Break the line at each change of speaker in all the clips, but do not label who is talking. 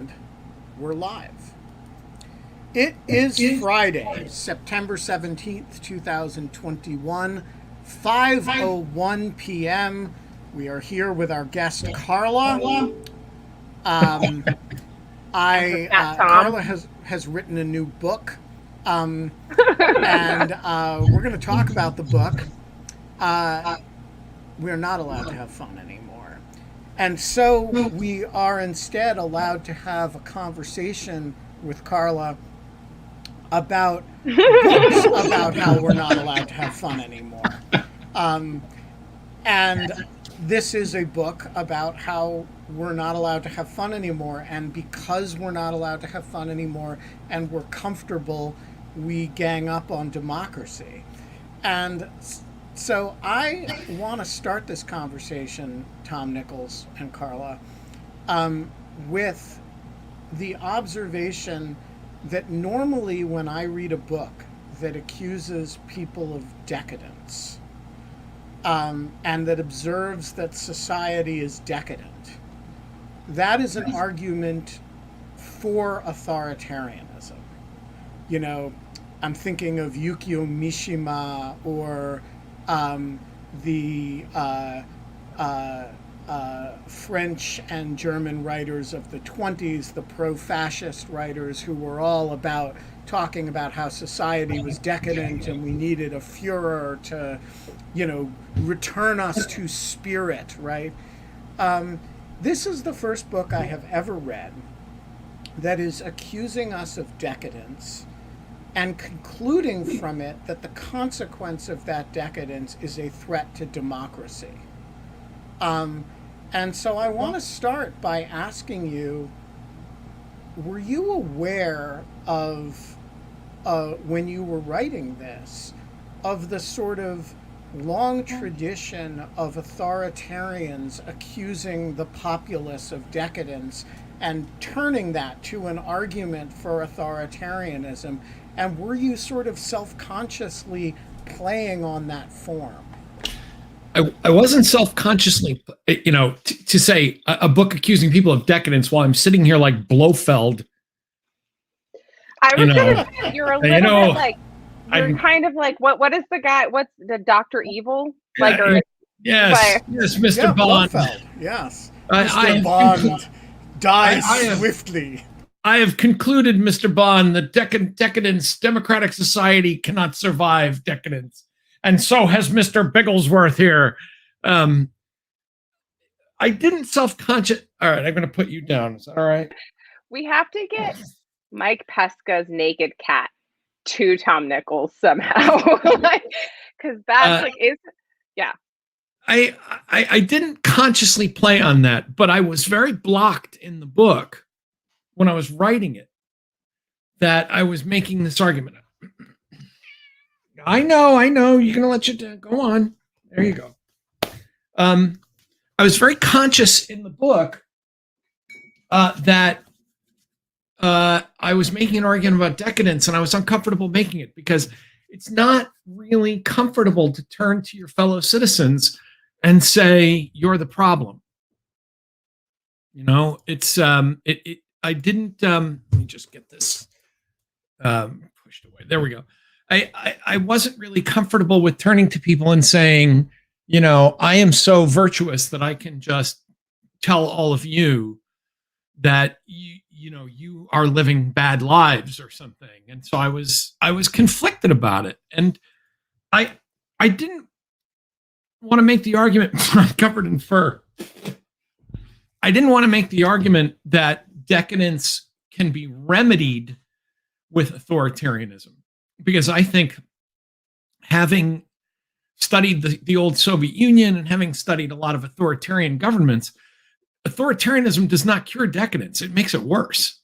And we're live. It is Friday, September 17th, 2021, 5:01 p.m. We are here with our guest, Carla. Carla has written a new book, and we're going to talk about the book. We're not allowed to have fun anymore. And so we are instead allowed to have a conversation with Carla about books about how we're not allowed to have fun anymore. And this is a book about how we're not allowed to have fun anymore. And because we're not allowed to have fun anymore and we're comfortable, we gang up on democracy. And so I want to start this conversation, Tom Nichols and Carla, with the observation that normally when I read a book that accuses people of decadence, and that observes that society is decadent, that is an argument for authoritarianism. You know, I'm thinking of Yukio Mishima or the French and German writers of the 20s, the pro-fascist writers who were all about talking about how society was decadent and we needed a Führer to, return us to spirit, right? This is the first book I have ever read that is accusing us of decadence and concluding from it that the consequence of that decadence is a threat to democracy. And so I want to start by asking you, were you aware of, when you were writing this, of the sort of long tradition of authoritarians accusing the populace of decadence and turning that to an argument for authoritarianism? And were you sort of self-consciously playing on that form?
I wasn't self-consciously, to say a book accusing people of decadence while I'm sitting here like Blofeld.
I was going to say, you're a little bit like, you're kind of like, what is the guy, what's the Dr. Evil?
Yes, Mr. Bond.
Blofeld, yes. Mr. Bond dies swiftly.
I have concluded, Mr. Bond, that decadence, democratic society cannot survive decadence. And so has Mr. Bigglesworth here. I didn't self-conscious. All right, I'm going to put you down. Is that all right?
We have to get Mike Pesca's naked cat to Tom Nichols somehow. Because that's yeah.
I didn't consciously play on that, but I was very blocked in the book when I was writing it that I was making this argument. I know. You're going to let you go on. There you go. I was very conscious in the book that I was making an argument about decadence, and I was uncomfortable making it because it's not really comfortable to turn to your fellow citizens and say, you're the problem. It's, I didn't, let me just get this pushed away. There we go. I wasn't really comfortable with turning to people and saying, I am so virtuous that I can just tell all of you that you are living bad lives or something. And so I was conflicted about it. And I didn't want to make the argument I'm covered in fur. I didn't want to make the argument that decadence can be remedied with authoritarianism, because I think, having studied the old Soviet Union and having studied a lot of authoritarian governments, authoritarianism does not cure decadence. It makes it worse.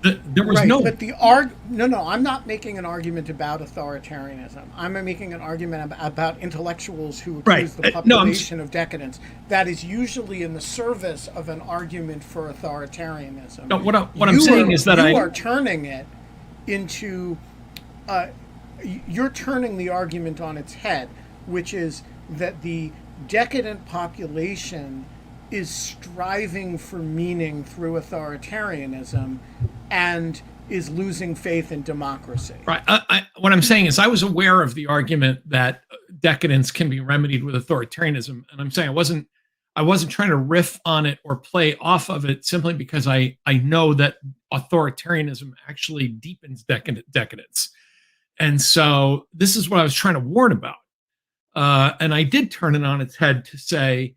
There was
right, but I'm not making an argument about authoritarianism. I'm making an argument about intellectuals who accuse the population of decadence. That is usually in the service of an argument for authoritarianism.
No, what I'm saying is that
you are turning it into, you're turning the argument on its head, which is that the decadent population is striving for meaning through authoritarianism and is losing faith in democracy.
Right. What I'm saying is I was aware of the argument that decadence can be remedied with authoritarianism. And I'm saying I wasn't trying to riff on it or play off of it simply because I know that authoritarianism actually deepens decadence. And so this is what I was trying to warn about. And I did turn it on its head to say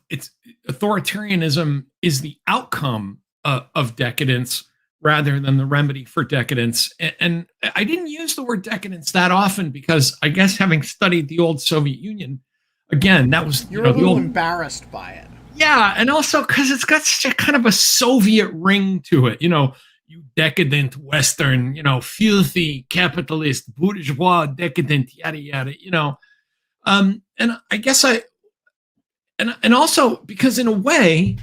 it's authoritarianism is the outcome of decadence rather than the remedy for decadence. And I didn't use the word decadence that often because I guess having studied the old Soviet Union, again, that was
you're a little embarrassed by it.
Yeah, and also because it's got such a kind of a Soviet ring to it, you decadent Western, filthy capitalist, bourgeois, decadent, yada yada, and I guess and also because in a way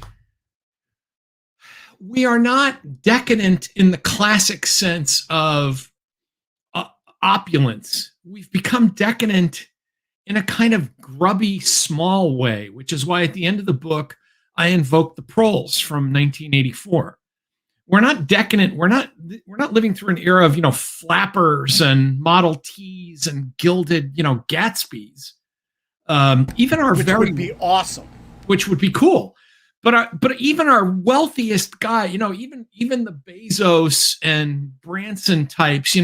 we are not decadent in the classic sense of opulence. We've become decadent in a kind of grubby, small way, which is why at the end of the book, I invoke the proles from 1984. We're not decadent. We're not living through an era of, flappers and Model Ts and gilded, Gatsbys. Even our
which would be awesome.
Which would be cool. But even our wealthiest guy, even the Bezos and Branson types,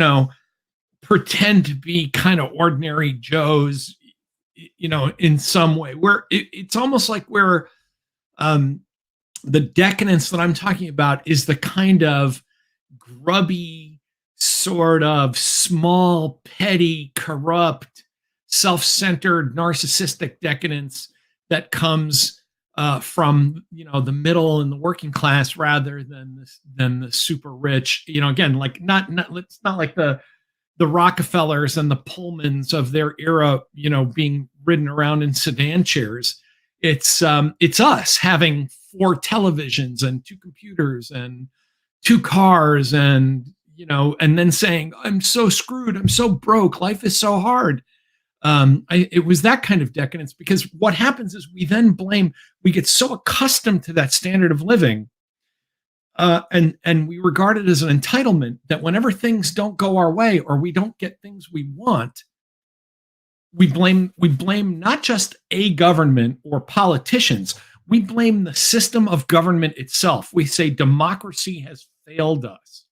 pretend to be kind of ordinary Joes, in some way. It's almost like we're the decadence that I'm talking about is the kind of grubby, sort of small, petty, corrupt, self-centered, narcissistic decadence that comes from the middle and the working class rather than the super rich. Again, like it's not like the Rockefellers and the Pullmans of their era, being ridden around in sedan chairs. It's us having 4 televisions and 2 computers and 2 cars and and then saying, I'm so screwed, I'm so broke, life is so hard. It was that kind of decadence, because what happens is we get so accustomed to that standard of living, and we regard it as an entitlement that whenever things don't go our way or we don't get things we want, we blame not just a government or politicians, we blame the system of government itself. We say democracy has failed us.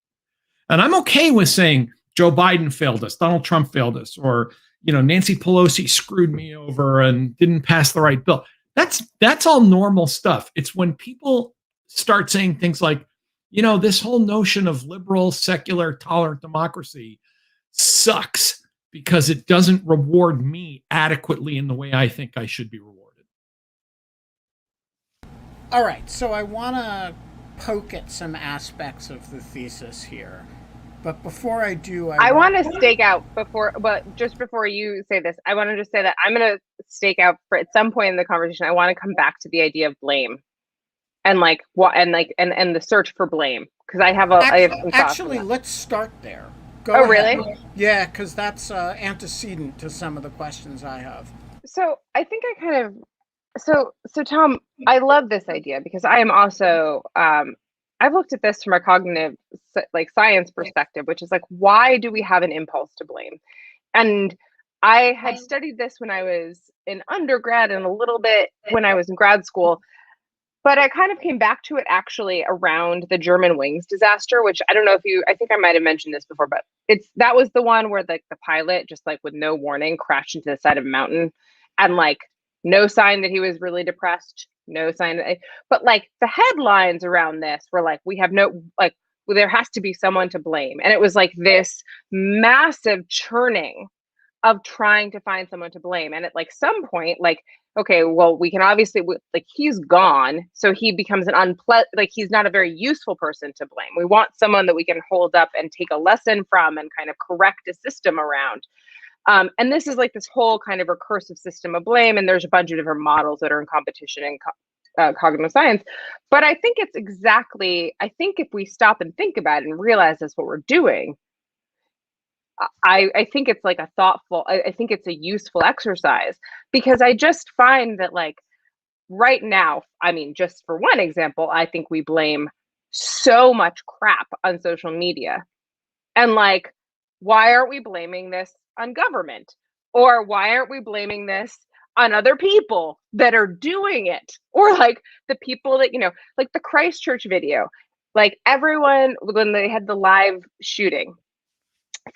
And I'm okay with saying Joe Biden failed us, Donald Trump failed us, or Nancy Pelosi screwed me over and didn't pass the right bill. That's all normal stuff. It's when people start saying things like, this whole notion of liberal, secular, tolerant democracy sucks because it doesn't reward me adequately in the way I think I should be rewarded.
All right, so I want to poke at some aspects of the thesis here. But before I do,
I want to stake out just before you say this, I want to just say that I'm going to stake out for at some point in the conversation, I want to come back to the idea of blame and and the search for blame. Because I have some
actually, let's start there. Go
ahead.
Really? Yeah, because that's antecedent to some of the questions I have.
So I think I kind of, so Tom, I love this idea because I am also, I've looked at this from a cognitive science perspective, which is why do we have an impulse to blame? And I had studied this when I was in undergrad and a little bit when I was in grad school, but I kind of came back to it actually around the German wings disaster, which I don't know if I think I might have mentioned this before, but that was the one where the pilot just with no warning crashed into the side of a mountain and no sign that he was really depressed, no sign but the headlines around this were we have no, there has to be someone to blame. And it was this massive churning of trying to find someone to blame. And at some point, okay, well, we can obviously, he's gone. So he becomes an he's not a very useful person to blame. We want someone that we can hold up and take a lesson from and kind of correct a system around. And this is this whole kind of recursive system of blame. And there's a bunch of different models that are in competition in cognitive science. But I think it's I think if we stop and think about it and realize that's what we're doing, I think it's I think it's a useful exercise, because I just find that right now, I mean, just for one example, I think we blame so much crap on social media. And like, why aren't we blaming this on government? Or why aren't we blaming this on other people that are doing it? Or like the people that, like the Christchurch video, like everyone, when they had the live shooting,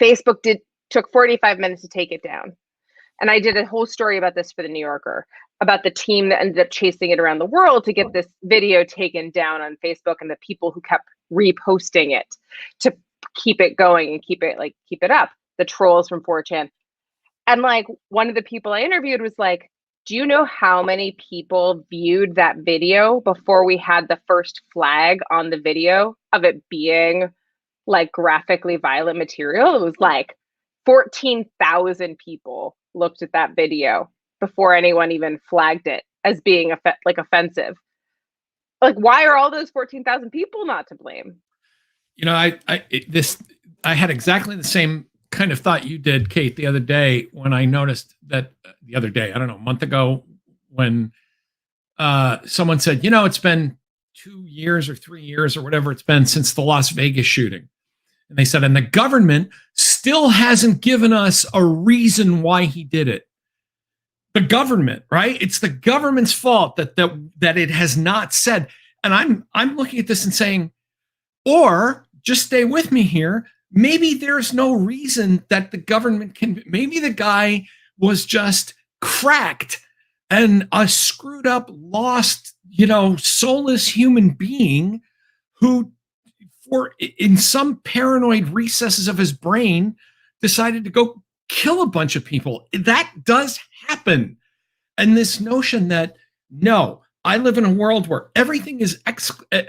Facebook took 45 minutes to take it down. And I did a whole story about this for the New Yorker, about the team that ended up chasing it around the world to get this video taken down on Facebook, and the people who kept reposting it to keep it going and keep it up. The trolls from 4chan. And like one of the people I interviewed was like, do you know how many people viewed that video before we had the first flag on the video of it being like graphically violent material? It was like 14,000 people looked at that video before anyone even flagged it as being offensive. Like, why are all those 14,000 people not to blame?
I had exactly the same kind of thought you did, Kate, the other day when I noticed that I don't know, a month ago, when someone said, it's been 2 years or 3 years or whatever it's been since the Las Vegas shooting. And they said, and the government still hasn't given us a reason why he did it. The government, right? It's the government's fault that it has not said. And I'm looking at this and saying, or just stay with me here. Maybe there's no reason that the government maybe the guy was just cracked and a screwed up, lost, soulless human being who, in some paranoid recesses of his brain, decided to go kill a bunch of people. That does happen. And this notion that, no, I live in a world where everything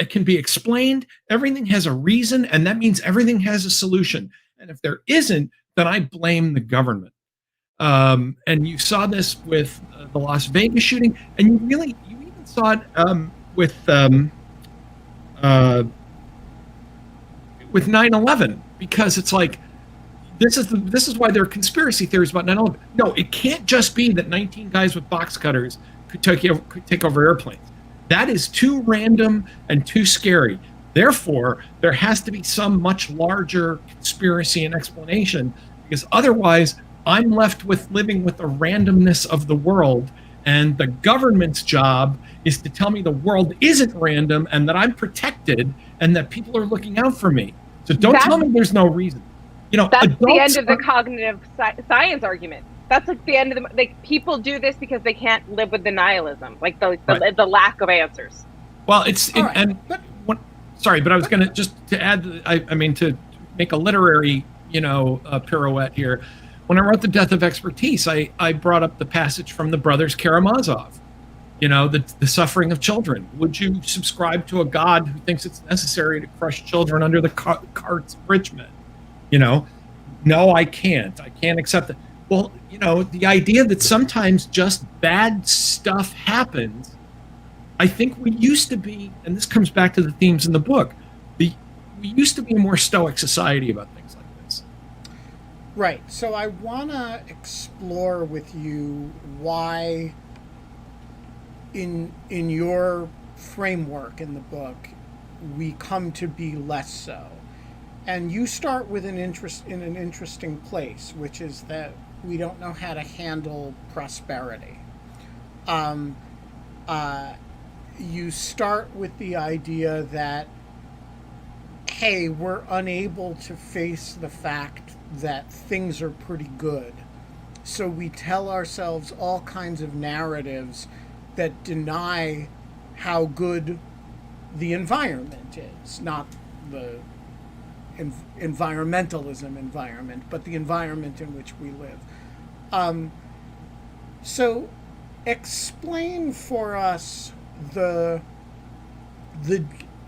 can be explained, everything has a reason, and that means everything has a solution. And if there isn't, then I blame the government. And you saw this with the Las Vegas shooting, and you even saw it with 9/11, because it's like, this is why there are conspiracy theories about 9/11. No, it can't just be that 19 guys with box cutters could take over airplanes. That is too random and too scary. Therefore, there has to be some much larger conspiracy and explanation, because otherwise I'm left with living with the randomness of the world, and the government's job is to tell me the world isn't random and that I'm protected and that people are looking out for me. So don't tell me there's no reason.
That's the end of the cognitive science argument. That's like the end of people do this because they can't live with the nihilism, like the lack of answers.
Well, sorry, but I was going to just to add, to make a literary, pirouette here. When I wrote The Death of Expertise, I brought up the passage from the brothers Karamazov, the suffering of children. Would you subscribe to a God who thinks it's necessary to crush children under the carts of rich men? No, I can't. I can't accept it. Well, the idea that sometimes just bad stuff happens, I think we used to be, and this comes back to the themes in the book, we used to be a more stoic society about things like this.
Right. So I want to explore with you why in your framework in the book we come to be less so. And you start with an interesting place, which is that we don't know how to handle prosperity. You start with the idea that, hey, we're unable to face the fact that things are pretty good. So we tell ourselves all kinds of narratives that deny how good the environment is, not the environmentalism environment, but the environment in which we live. So explain for us the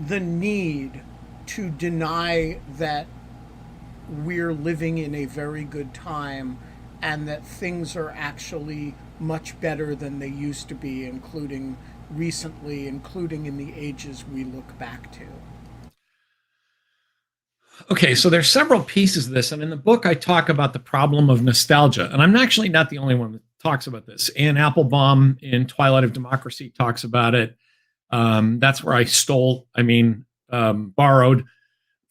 need to deny that we're living in a very good time and that things are actually much better than they used to be, including recently, including in the ages we look back to.
Okay, so there's several pieces of this, and in the book I talk about the problem of nostalgia, and I'm actually not the only one that talks about this. Anne Applebaum in Twilight of Democracy talks about it. That's where I borrowed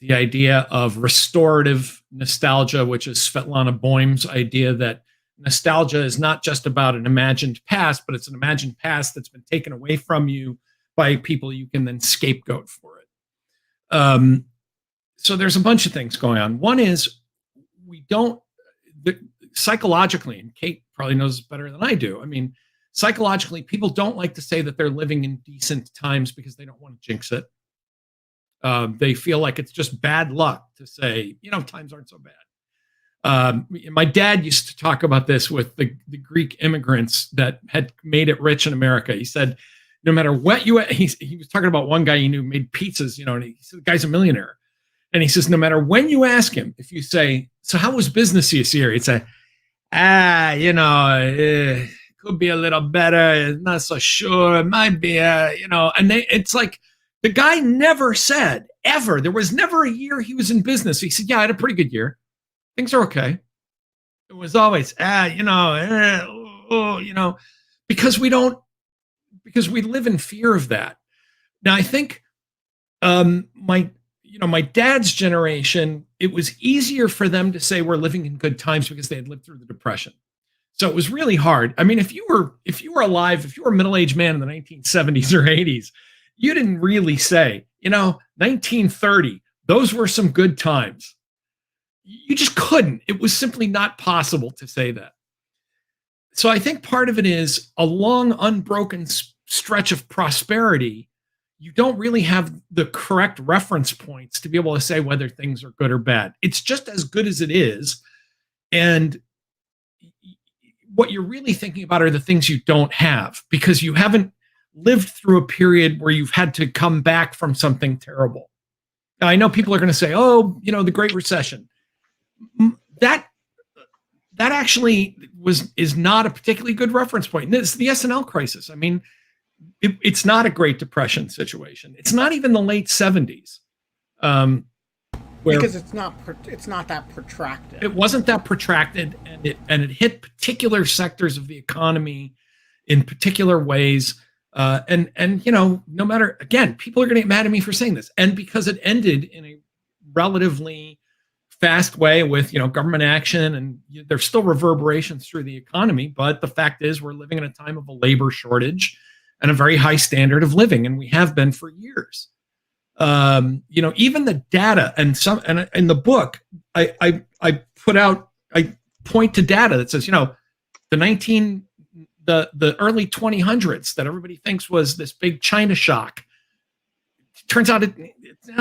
the idea of restorative nostalgia, which is Svetlana Boym's idea that nostalgia is not just about an imagined past, but it's an imagined past that's been taken away from you by people you can then scapegoat for it. So there's a bunch of things going on. One is psychologically, and Kate probably knows better than I do. I mean, psychologically, people don't like to say that they're living in decent times because they don't want to jinx it. They feel like it's just bad luck to say, times aren't so bad. My dad used to talk about this with the Greek immigrants that had made it rich in America. He said, no matter what he was talking about one guy he knew made pizzas, and he said, the guy's a millionaire. And he says, no matter when you ask him, if you say, so how was business this year? He'd say, could be a little better. Not so sure. It might be, it's like the guy never said ever. There was never a year he was in business. He said, yeah, I had a pretty good year. Things are okay. It was always, because we live in fear of that. Now, I think my dad's generation, it was easier for them to say we're living in good times because they had lived through the Depression. So it was really hard. I mean, if you were alive, if you were a middle-aged man in the 1970s or 80s, you didn't really say, 1930, those were some good times. You just couldn't. It was simply not possible to say that. So I think part of it is a long, unbroken stretch of prosperity. You don't really have the correct reference points to be able to say whether things are good or bad. It's just as good as it is. And what you're really thinking about are the things you don't have, because you haven't lived through a period where you've had to come back from something terrible. Now, I know people are going to say, the Great Recession. That actually is not a particularly good reference point. And it's the S&L crisis. I mean, it's not a Great Depression situation. It's not even the late 70s.
Because it's not that protracted.
It wasn't that protracted, and it hit particular sectors of the economy in particular ways. No matter, again, people are going to get mad at me for saying this, and because it ended in a relatively fast way with government action, and there's still reverberations through the economy. But the fact is, we're living in a time of a labor shortage and a very high standard of living, and we have been for years. Even the data and in the book, I point to data that says, the early 2000s that everybody thinks was this big China shock. Turns out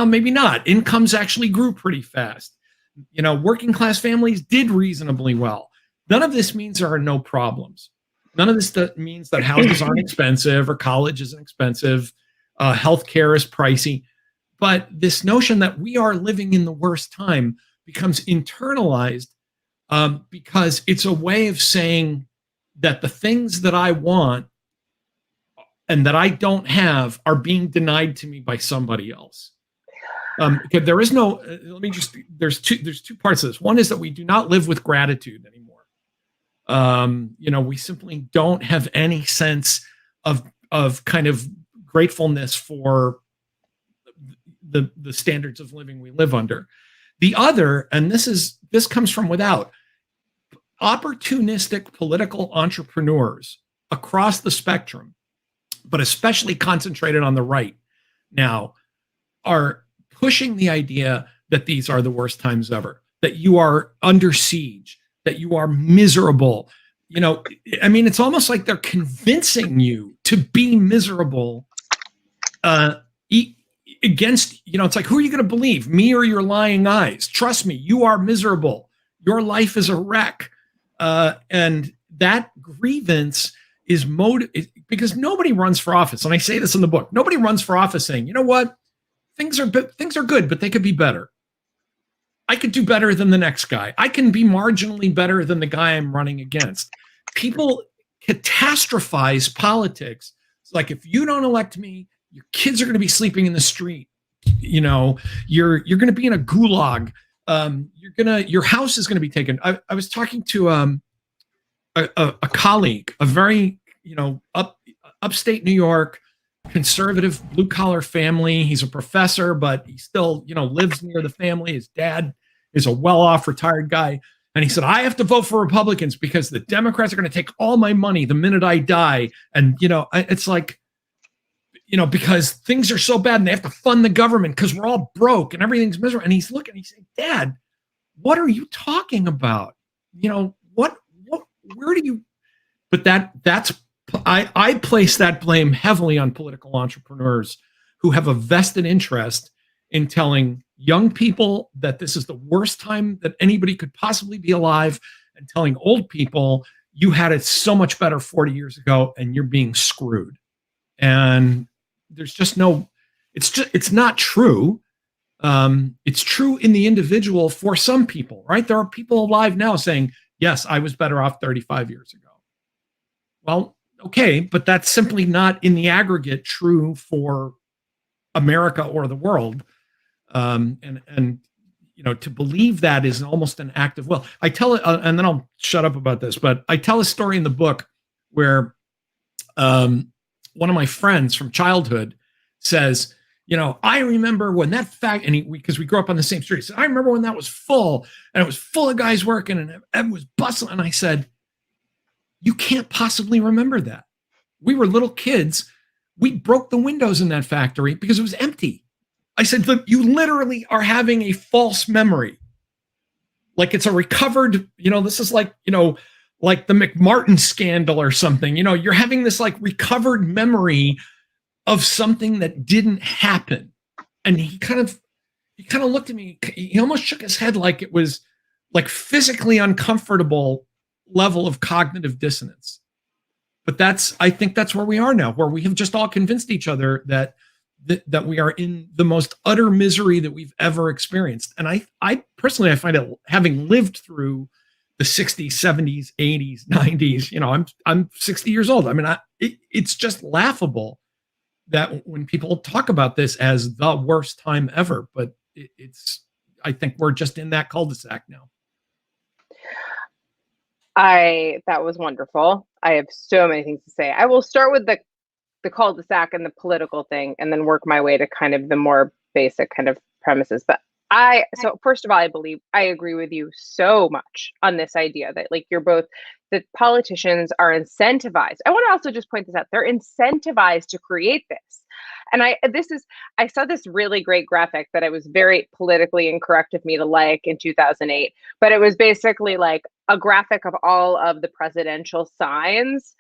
maybe not. Incomes actually grew pretty fast. Working class families did reasonably well. None of this means there are no problems. None of this means that houses aren't expensive or college isn't expensive. Healthcare is pricey. But this notion that we are living in the worst time becomes internalized because it's a way of saying that the things that I want and that I don't have are being denied to me by somebody else. Because there is no, there's two parts of this. One is that we do not live with gratitude anymore. We simply don't have any sense of kind of gratefulness for the standards of living we live under. The other, and this comes from without, opportunistic political entrepreneurs across the spectrum, but especially concentrated on the right now, are pushing the idea that these are the worst times ever, that you are under siege, that you are miserable. It's almost like they're convincing you to be miserable against, it's like, who are you going to believe, me or your lying eyes? Trust me, you are miserable. Your life is a wreck. And that grievance is because nobody runs for office. And I say this in the book, nobody runs for office saying, you know what, things are good, but they could be better. I could do better than the next guy. I can be marginally better than the guy I'm running against. People catastrophize politics. It's like, if you don't elect me, your kids are going to be sleeping in the street. You're going to be in a gulag. Your house is going to be taken. I was talking to a colleague, a very, upstate New York, conservative blue collar family. He's a professor, but he still, lives near the family. His dad is a well-off retired guy. And he said, I have to vote for Republicans because the Democrats are going to take all my money the minute I die. And, it's like, because things are so bad and they have to fund the government because we're all broke and everything's miserable. And he's looking, he's saying, Dad, what are you talking about? Where do you, but I place that blame heavily on political entrepreneurs who have a vested interest in telling young people that this is the worst time that anybody could possibly be alive, and telling old people you had it so much better 40 years ago and you're being screwed. And there's just it's not true. It's true in the individual for some people, right? There are people alive now saying, yes, I was better off 35 years ago. Well, okay, but that's simply not in the aggregate true for America or the world. And to believe that is almost an act of will. I tell it, and then I'll shut up about this, but I tell a story in the book where one of my friends from childhood says, I remember when that because we grew up on the same street. He said, I remember when that was full, and it was full of guys working, and it was bustling. And I said, you can't possibly remember that. We were little kids. We broke the windows in that factory because it was empty. I said, look, you literally are having a false memory. Like it's a recovered, this is like the McMartin scandal or something. You're having this like recovered memory of something that didn't happen. And he kind of looked at me. He almost shook his head like it was like physically uncomfortable level of cognitive dissonance. But I think that's where we are now, where we have just all convinced each other that we are in the most utter misery that we've ever experienced. And I personally, I find it, having lived through the 60s, 70s, 80s, 90s, I'm 60 years old. I mean, it's just laughable that when people talk about this as the worst time ever, but I think we're just in that cul-de-sac now.
That was wonderful. I have so many things to say. I will start with the cul-de-sac and the political thing, and then work my way to kind of the more basic kind of premises. But so first of all, I agree with you so much on this idea that that politicians are incentivized. I want to also just point this out. They're incentivized to create this. And I saw this really great graphic that it was very politically incorrect of me to like in 2008, but it was basically like a graphic of all of the presidential signs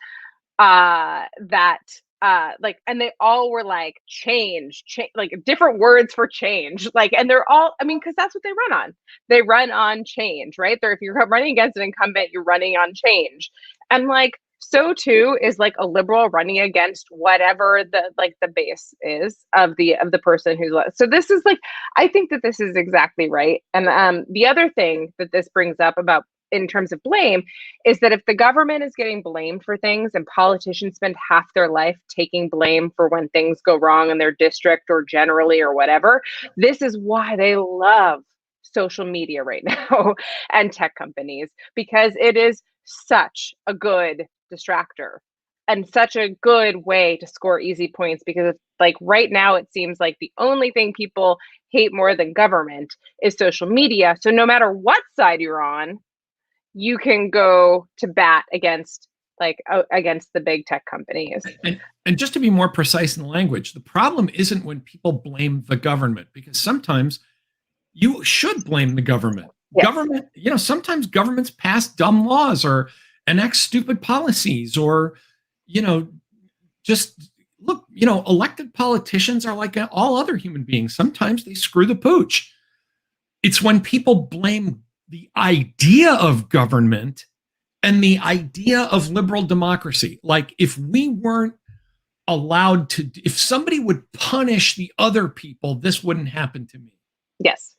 and they all were like change, like different words for change. And they're all, because that's what they run on. They run on change, right? If you're running against an incumbent, you're running on change. And so too is a liberal running against whatever the base is of the person who's left. So this is I think that this is exactly right. And the other thing that this brings up about in terms of blame is that if the government is getting blamed for things and politicians spend half their life taking blame for when things go wrong in their district or generally or whatever, this is why they love social media right now and tech companies, because it is such a good distractor and such a good way to score easy points, because right now it seems like the only thing people hate more than government is social media. So no matter what side you're on, you can go to bat against the big tech companies.
And just to be more precise in the language, the problem isn't when people blame the government, because sometimes you should blame the government. Yes. Government, sometimes governments pass dumb laws or enact stupid policies, or, just look, elected politicians are like all other human beings. Sometimes they screw the pooch. It's when people blame the idea of government and the idea of liberal democracy. Like if we weren't allowed to, if somebody would punish the other people, this wouldn't happen to me.
Yes.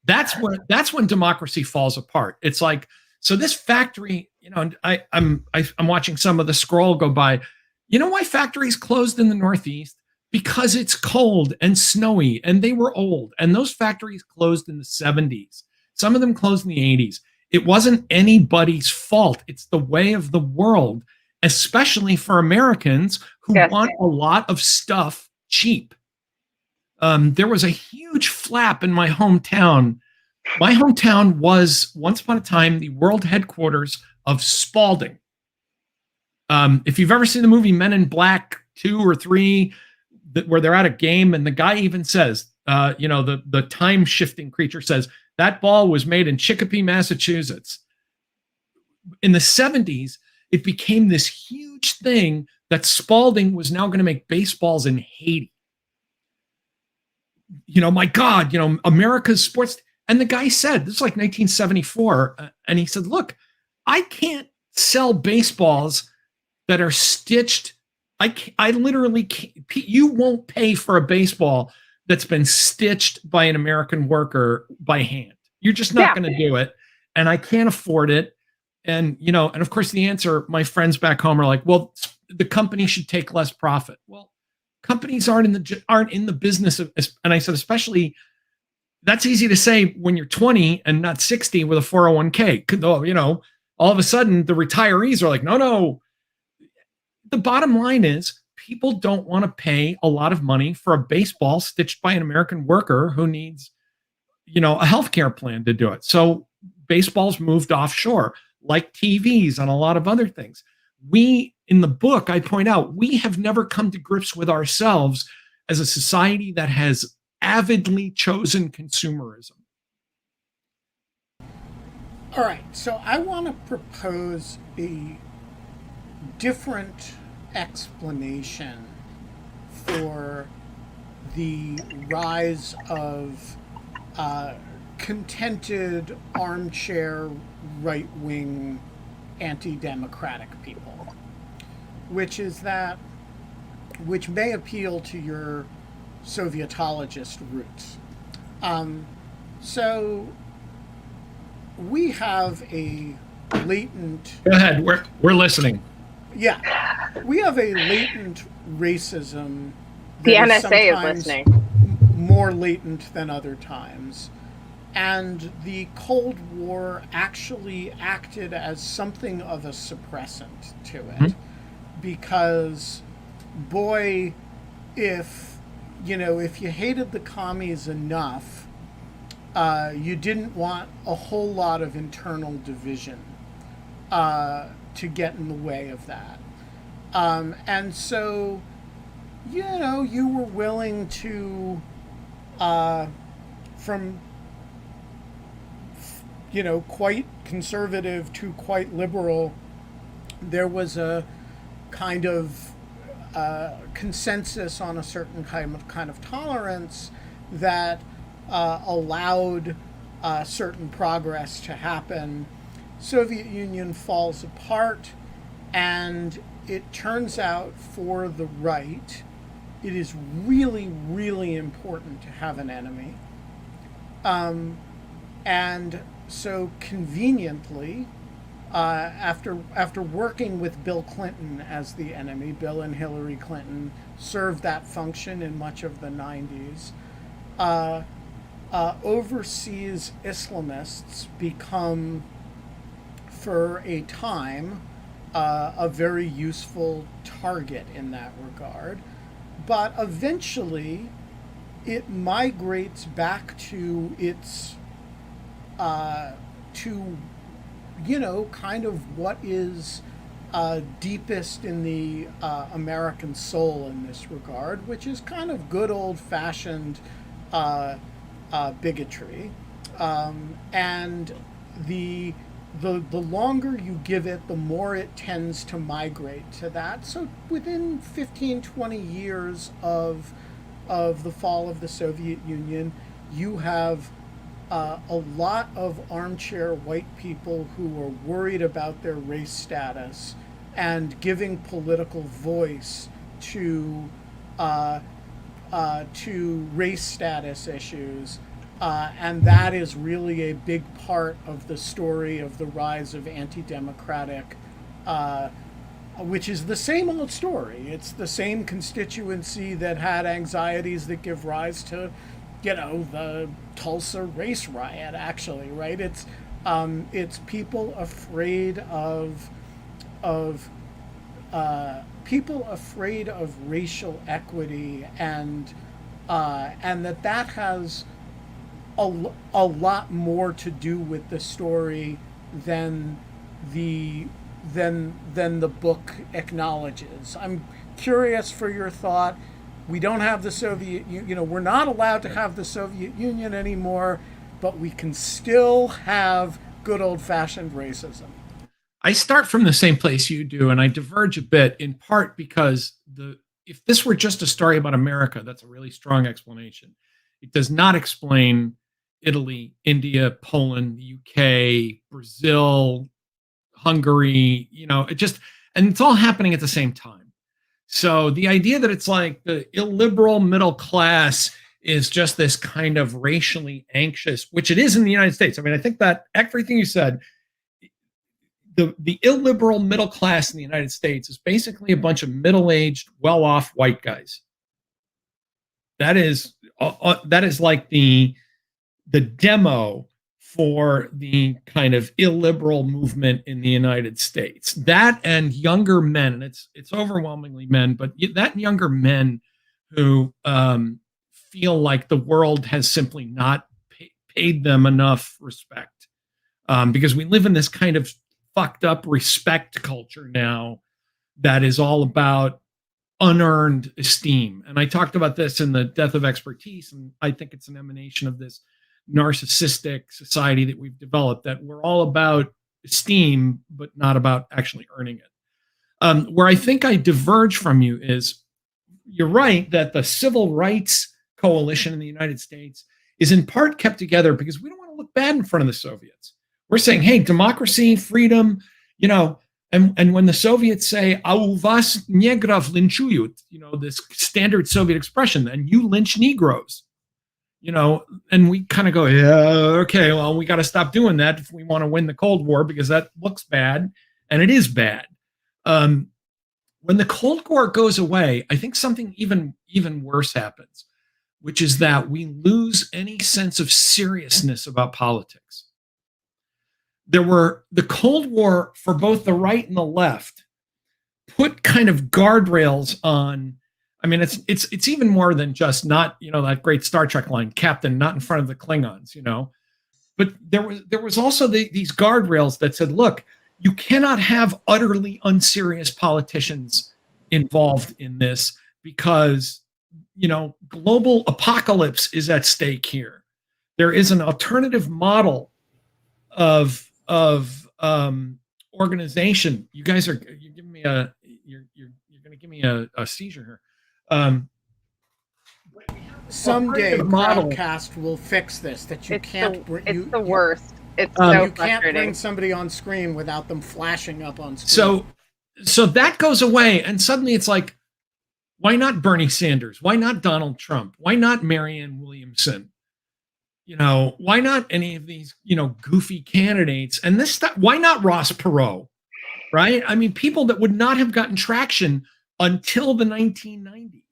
That's when democracy falls apart. It's like, so this factory, and I'm watching some of the scroll go by. You know why factories closed in the Northeast? Because it's cold and snowy and they were old. And those factories closed in the 70s. Some of them closed in the 80s. It wasn't anybody's fault. It's the way of the world, especially for Americans who want a lot of stuff cheap. There was a huge flap in my hometown. My hometown was once upon a time the world headquarters of Spalding. If you've ever seen the movie Men in Black 2 or 3, where they're at a game and the guy even says, the time shifting creature says, that ball was made in Chicopee, Massachusetts. In the 70s, it became this huge thing that Spalding was now going to make baseballs in Haiti. My God, America's sports. And the guy said, this is like 1974. And he said, look, I can't sell baseballs that are stitched. I literally can't. You won't pay for a baseball that's been stitched by an American worker by hand. You're just not going to do it. And I can't afford it. And, and of course the answer, my friends back home are like, well, the company should take less profit. Well, companies aren't in the business of, and I said, especially, that's easy to say when you're 20 and not 60 with a 401k. All of a sudden the retirees are like, no. The bottom line is people don't want to pay a lot of money for a baseball stitched by an American worker who needs, a healthcare plan to do it. So baseball's moved offshore, like TVs and a lot of other things. In the book, I point out, we have never come to grips with ourselves as a society that has avidly chosen consumerism.
All right, so I want to propose a different explanation for the rise of contented armchair right-wing anti-democratic people, which may appeal to your Sovietologist roots. So we have a latent...
Go ahead, we're listening.
Yeah, we have a latent racism that
the NSA is listening.
More latent than other times. And the Cold War actually acted as something of a suppressant to it. Mm-hmm. Because, boy, if you hated the commies enough, you didn't want a whole lot of internal division to get in the way of that. And so, you were willing to, from, quite conservative to quite liberal, there was a kind of consensus on a certain kind of tolerance that allowed certain progress to happen. Soviet Union falls apart, and it turns out for the right, it is really, really important to have an enemy. And so conveniently, after working with Bill Clinton as the enemy, Bill and Hillary Clinton served that function in much of the 90s, overseas Islamists become, for a time, a very useful target in that regard. But eventually, it migrates back to its, kind of what is deepest in the American soul in this regard, which is kind of good old-fashioned bigotry. And the longer you give it, the more it tends to migrate to that. So within 15, 20 years of the fall of the Soviet Union, you have a lot of armchair white people who are worried about their race status and giving political voice to race status issues. And that is really a big part of the story of the rise of anti-democratic, which is the same old story. It's the same constituency that had anxieties that give rise to, the Tulsa race riot, actually, right? It's It's people afraid of people afraid of racial equity, and that has a lot more to do with the story than the than the book acknowledges. I'm curious for your thought. We don't have the we're not allowed to have the Soviet Union anymore, but we can still have good old-fashioned racism.
I start from the same place you do, and I diverge a bit in part because if this were just a story about America, that's a really strong explanation. It does not explain Italy, India, Poland, the UK, Brazil, Hungary, and it's all happening at the same time. So the idea that it's like the illiberal middle class is just this kind of racially anxious, which it is in the United States. I mean, I think that everything you said, the illiberal middle class in the United States is basically a bunch of middle-aged, well-off white guys. That is like the demo for the kind of illiberal movement in the United States. That and younger men, and it's overwhelmingly men, but that and younger men who feel like the world has simply not paid them enough respect, because we live in this kind of fucked up respect culture now that is all about unearned esteem. And I talked about this in The Death of Expertise, and I think it's an emanation of this narcissistic society that we've developed, that we're all about esteem, but not about actually earning it. Where I think I diverge from you is, you're right that the civil rights coalition in the United States is in part kept together because we don't want to look bad in front of the Soviets. We're saying, hey, democracy, freedom, and when the Soviets say, a u vas negrov lynchuyut, this standard Soviet expression, and you lynch Negroes, and we kind of go, yeah, okay, well, we got to stop doing that if we want to win the Cold War, because that looks bad, and it is bad. When the Cold War goes away, I think something even worse happens, which is that we lose any sense of seriousness about politics. The Cold War, for both the right and the left, put kind of guardrails on. I mean, it's even more than just not, that great Star Trek line, Captain, not in front of the Klingons, But there was also these guardrails that said, look, you cannot have utterly unserious politicians involved in this because, global apocalypse is at stake here. There is an alternative model of organization. You guys you're giving me you're going to give me a seizure here.
Someday Crowdcast will fix this. That you can't.
It's the worst. It's so
you can't bring somebody on screen without them flashing up on
screen. So that goes away, and suddenly it's like, why not Bernie Sanders? Why not Donald Trump? Why not Marianne Williamson? Why not any of these, goofy candidates? And this stuff. Why not Ross Perot? Right? I mean, people that would not have gotten traction until the 1990s.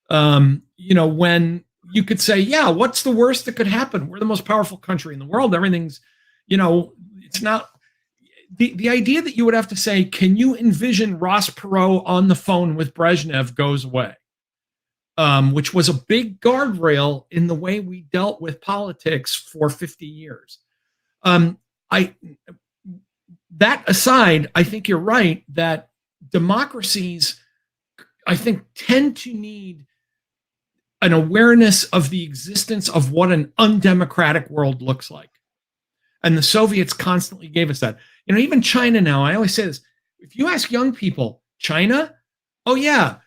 When you could say, yeah, what's the worst that could happen? We're the most powerful country in the world. Everything's, it's not the idea that you would have to say, can you envision Ross Perot on the phone with Brezhnev goes away, which was a big guardrail in the way we dealt with politics for 50 years. That aside, I think you're right that democracies, I think, tend to need an awareness of the existence of what an undemocratic world looks like. And the Soviets constantly gave us that. Even China now, I always say this, if you ask young people, China, oh yeah,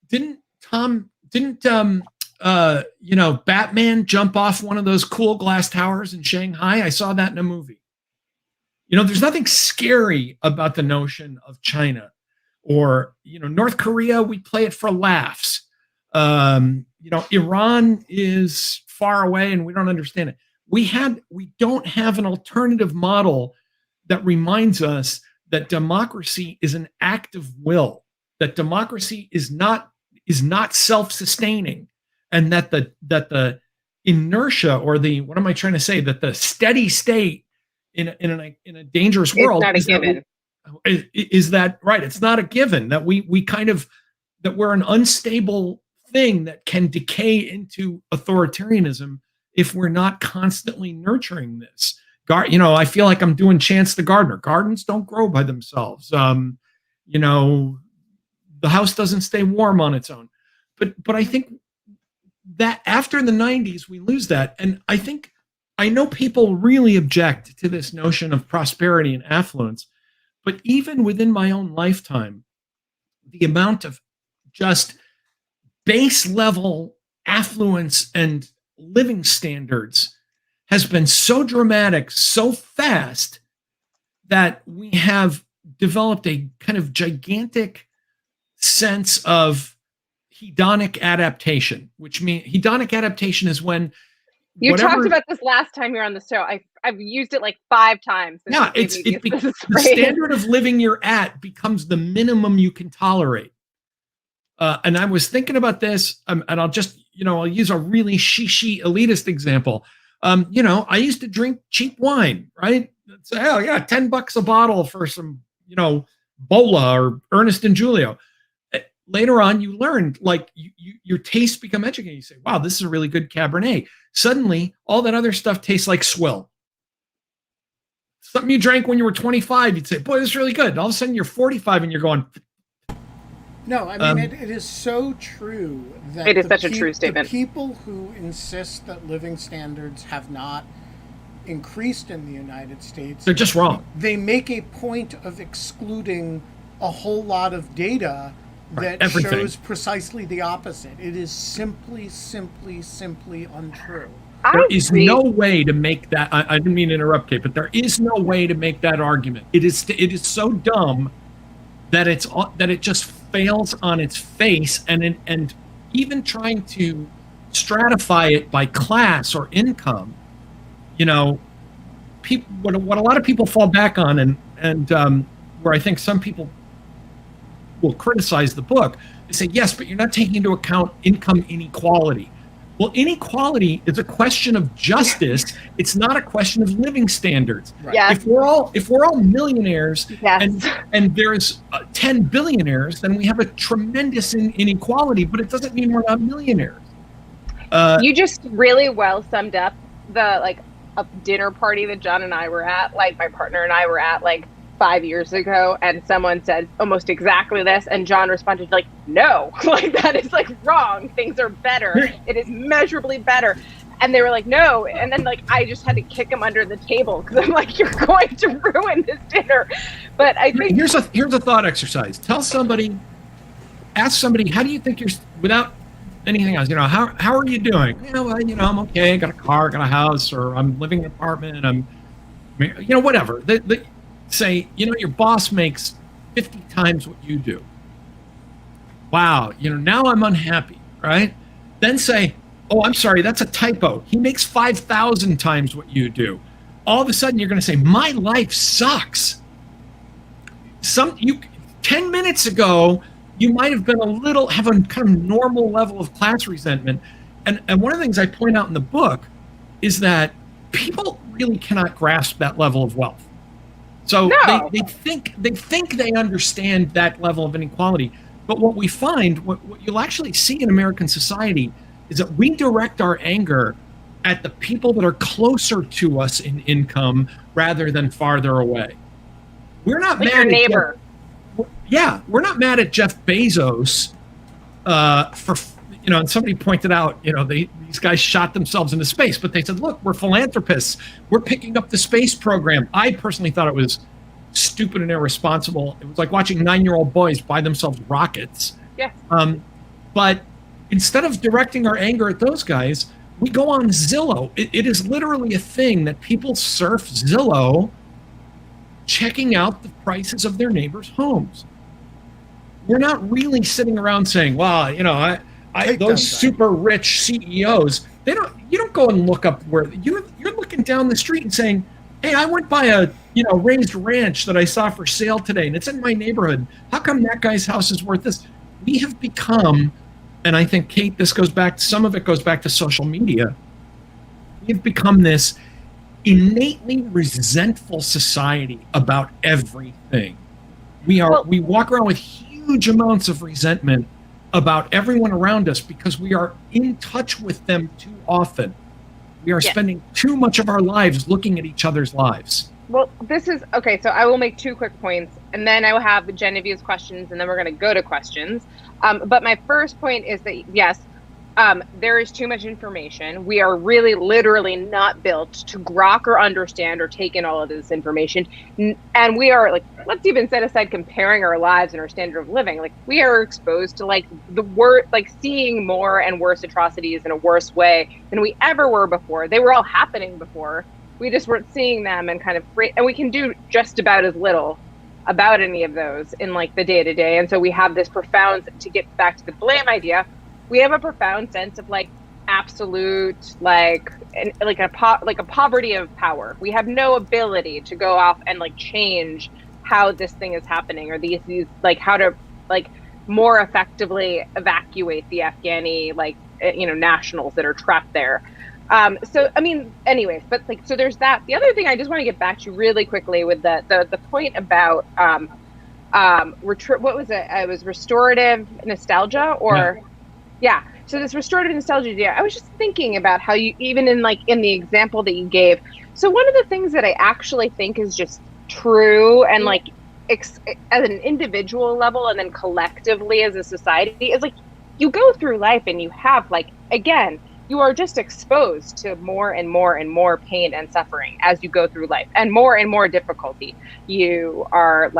didn't Batman jump off one of those cool glass towers in Shanghai? I saw that in a movie. There's nothing scary about the notion of China or, North Korea, we play it for laughs. Iran is far away and we don't understand it. We don't have an alternative model that reminds us that democracy is an act of will, that democracy is not self-sustaining, and that the inertia, or that the steady state in a dangerous
It's
world.
not a given.
Is that right? It's not a given that we kind of, that we're an unstable thing that can decay into authoritarianism if we're not constantly nurturing this. I feel like I'm doing Chance the Gardener. Gardens don't grow by themselves. The house doesn't stay warm on its own. But I think that after the 90s, we lose that. And I know people really object to this notion of prosperity and affluence, but even within my own lifetime, the amount of just base level affluence and living standards has been so dramatic, so fast, that we have developed a kind of gigantic sense of hedonic adaptation, which means hedonic adaptation is when
you talked about this last time you were on the show. I've used it like 5 times.
Yeah, the standard of living you're at becomes the minimum you can tolerate. And I was thinking about this, and I'll just, I'll use a really shishi elitist example. I used to drink cheap wine, right? So, oh yeah, $10 a bottle for some, Bola or Ernest and Julio. Later on, you learned, like, your tastes become educated. You say, wow, this is a really good Cabernet. Suddenly, all that other stuff tastes like swill. Something you drank when you were 25, you'd say, boy, this is really good. And all of a sudden, you're 45 and you're going...
No, I mean, it is so true that
it is such a true statement.
The people who insist that living standards have not increased in the United States,
they're just wrong.
They make a point of excluding a whole lot of data that shows precisely the opposite. It is simply untrue.
There is no way to make that. I didn't mean to interrupt, Kate, but there is no way to make that argument. It is so dumb that it just fails on its face, and even trying to stratify it by class or income, people, what a lot of people fall back on, and where I think some people will criticize the book, they say, yes, but you're not taking into account income inequality. Well, inequality is a question of justice. It's not a question of living standards.
Right. Yes.
If we're all millionaires,
yes,
and there's 10 billionaires, then we have a tremendous inequality, but it doesn't mean we're not millionaires.
You just really well summed up a dinner party that John and I were at, like my partner and I were at, like 5 years ago, and someone said almost exactly this, and John responded like, no, like that is like wrong. Things are better. It is measurably better. And they were like, no. And then like I just had to kick him under the table because I'm like, you're going to ruin this dinner. But I think
here's a thought exercise. Ask somebody, how do you think you're, without anything else, how are you doing? Well, I'm okay. I got a car, got a house, or I'm living in an apartment. I'm, whatever. They say, your boss makes 50 times what you do. Wow, now I'm unhappy, right? Then say, oh, I'm sorry, that's a typo. He makes 5,000 times what you do. All of a sudden, you're going to say, my life sucks. 10 minutes ago, you might have been have a kind of normal level of class resentment. And one of the things I point out in the book is that people really cannot grasp that level of wealth. So
no.
they think they understand that level of inequality. But what we find, what you'll actually see in American society, is that we direct our anger at the people that are closer to us in income rather than farther away. We're not
like
mad
your
at
neighbor.
We're not mad at Jeff Bezos for, and somebody pointed out, these guys shot themselves into space, but they said, look, we're philanthropists. We're picking up the space program. I personally thought it was stupid and irresponsible. It was like watching 9-year-old boys buy themselves rockets.
Yeah.
But instead of directing our anger at those guys, we go on Zillow. It is literally a thing that people surf Zillow, checking out the prices of their neighbors' homes. We're not really sitting around saying, well, those super rich CEOs, you don't go and look up where you're looking down the street and saying, hey, I went by a raised ranch that I saw for sale today, and it's in my neighborhood. How come that guy's house is worth this? We have become, and I think, Kate, some of it goes back to social media. We've become this innately resentful society about everything. We walk around with huge amounts of resentment about everyone around us because we are in touch with them too often. We are spending too much of our lives looking at each other's lives.
Well, this is okay. So I will make 2 quick points, and then I will have Genevieve's questions, and then we're going to go to questions. But my first point is that yes, there is too much information. We are really, literally not built to grok or understand or take in all of this information, and we are like, let's even set aside comparing our lives and our standard of living. Like, we are exposed to like seeing more and worse atrocities in a worse way than we ever were before. They were all happening before. We just weren't seeing them and kind of free, and we can do just about as little about any of those in like the day to day. And so we have this profound, to get back to the blame idea, we have a profound sense of like absolute, like a poverty of power. We have no ability to go off and like change how this thing is happening, or these like how to like more effectively evacuate the Afghani nationals that are trapped there. So, I mean, anyways, but like, so there's that. The other thing I just want to get back to really quickly with the point about, what was it? It was restorative nostalgia yeah. So this restorative nostalgia idea, I was just thinking about how you, even in the example that you gave. So one of the things that I actually think is just true and like at an individual level and then collectively as a society is like, you go through life and you have like, again, you are just exposed to more and more and more pain and suffering as you go through life, and more difficulty. You are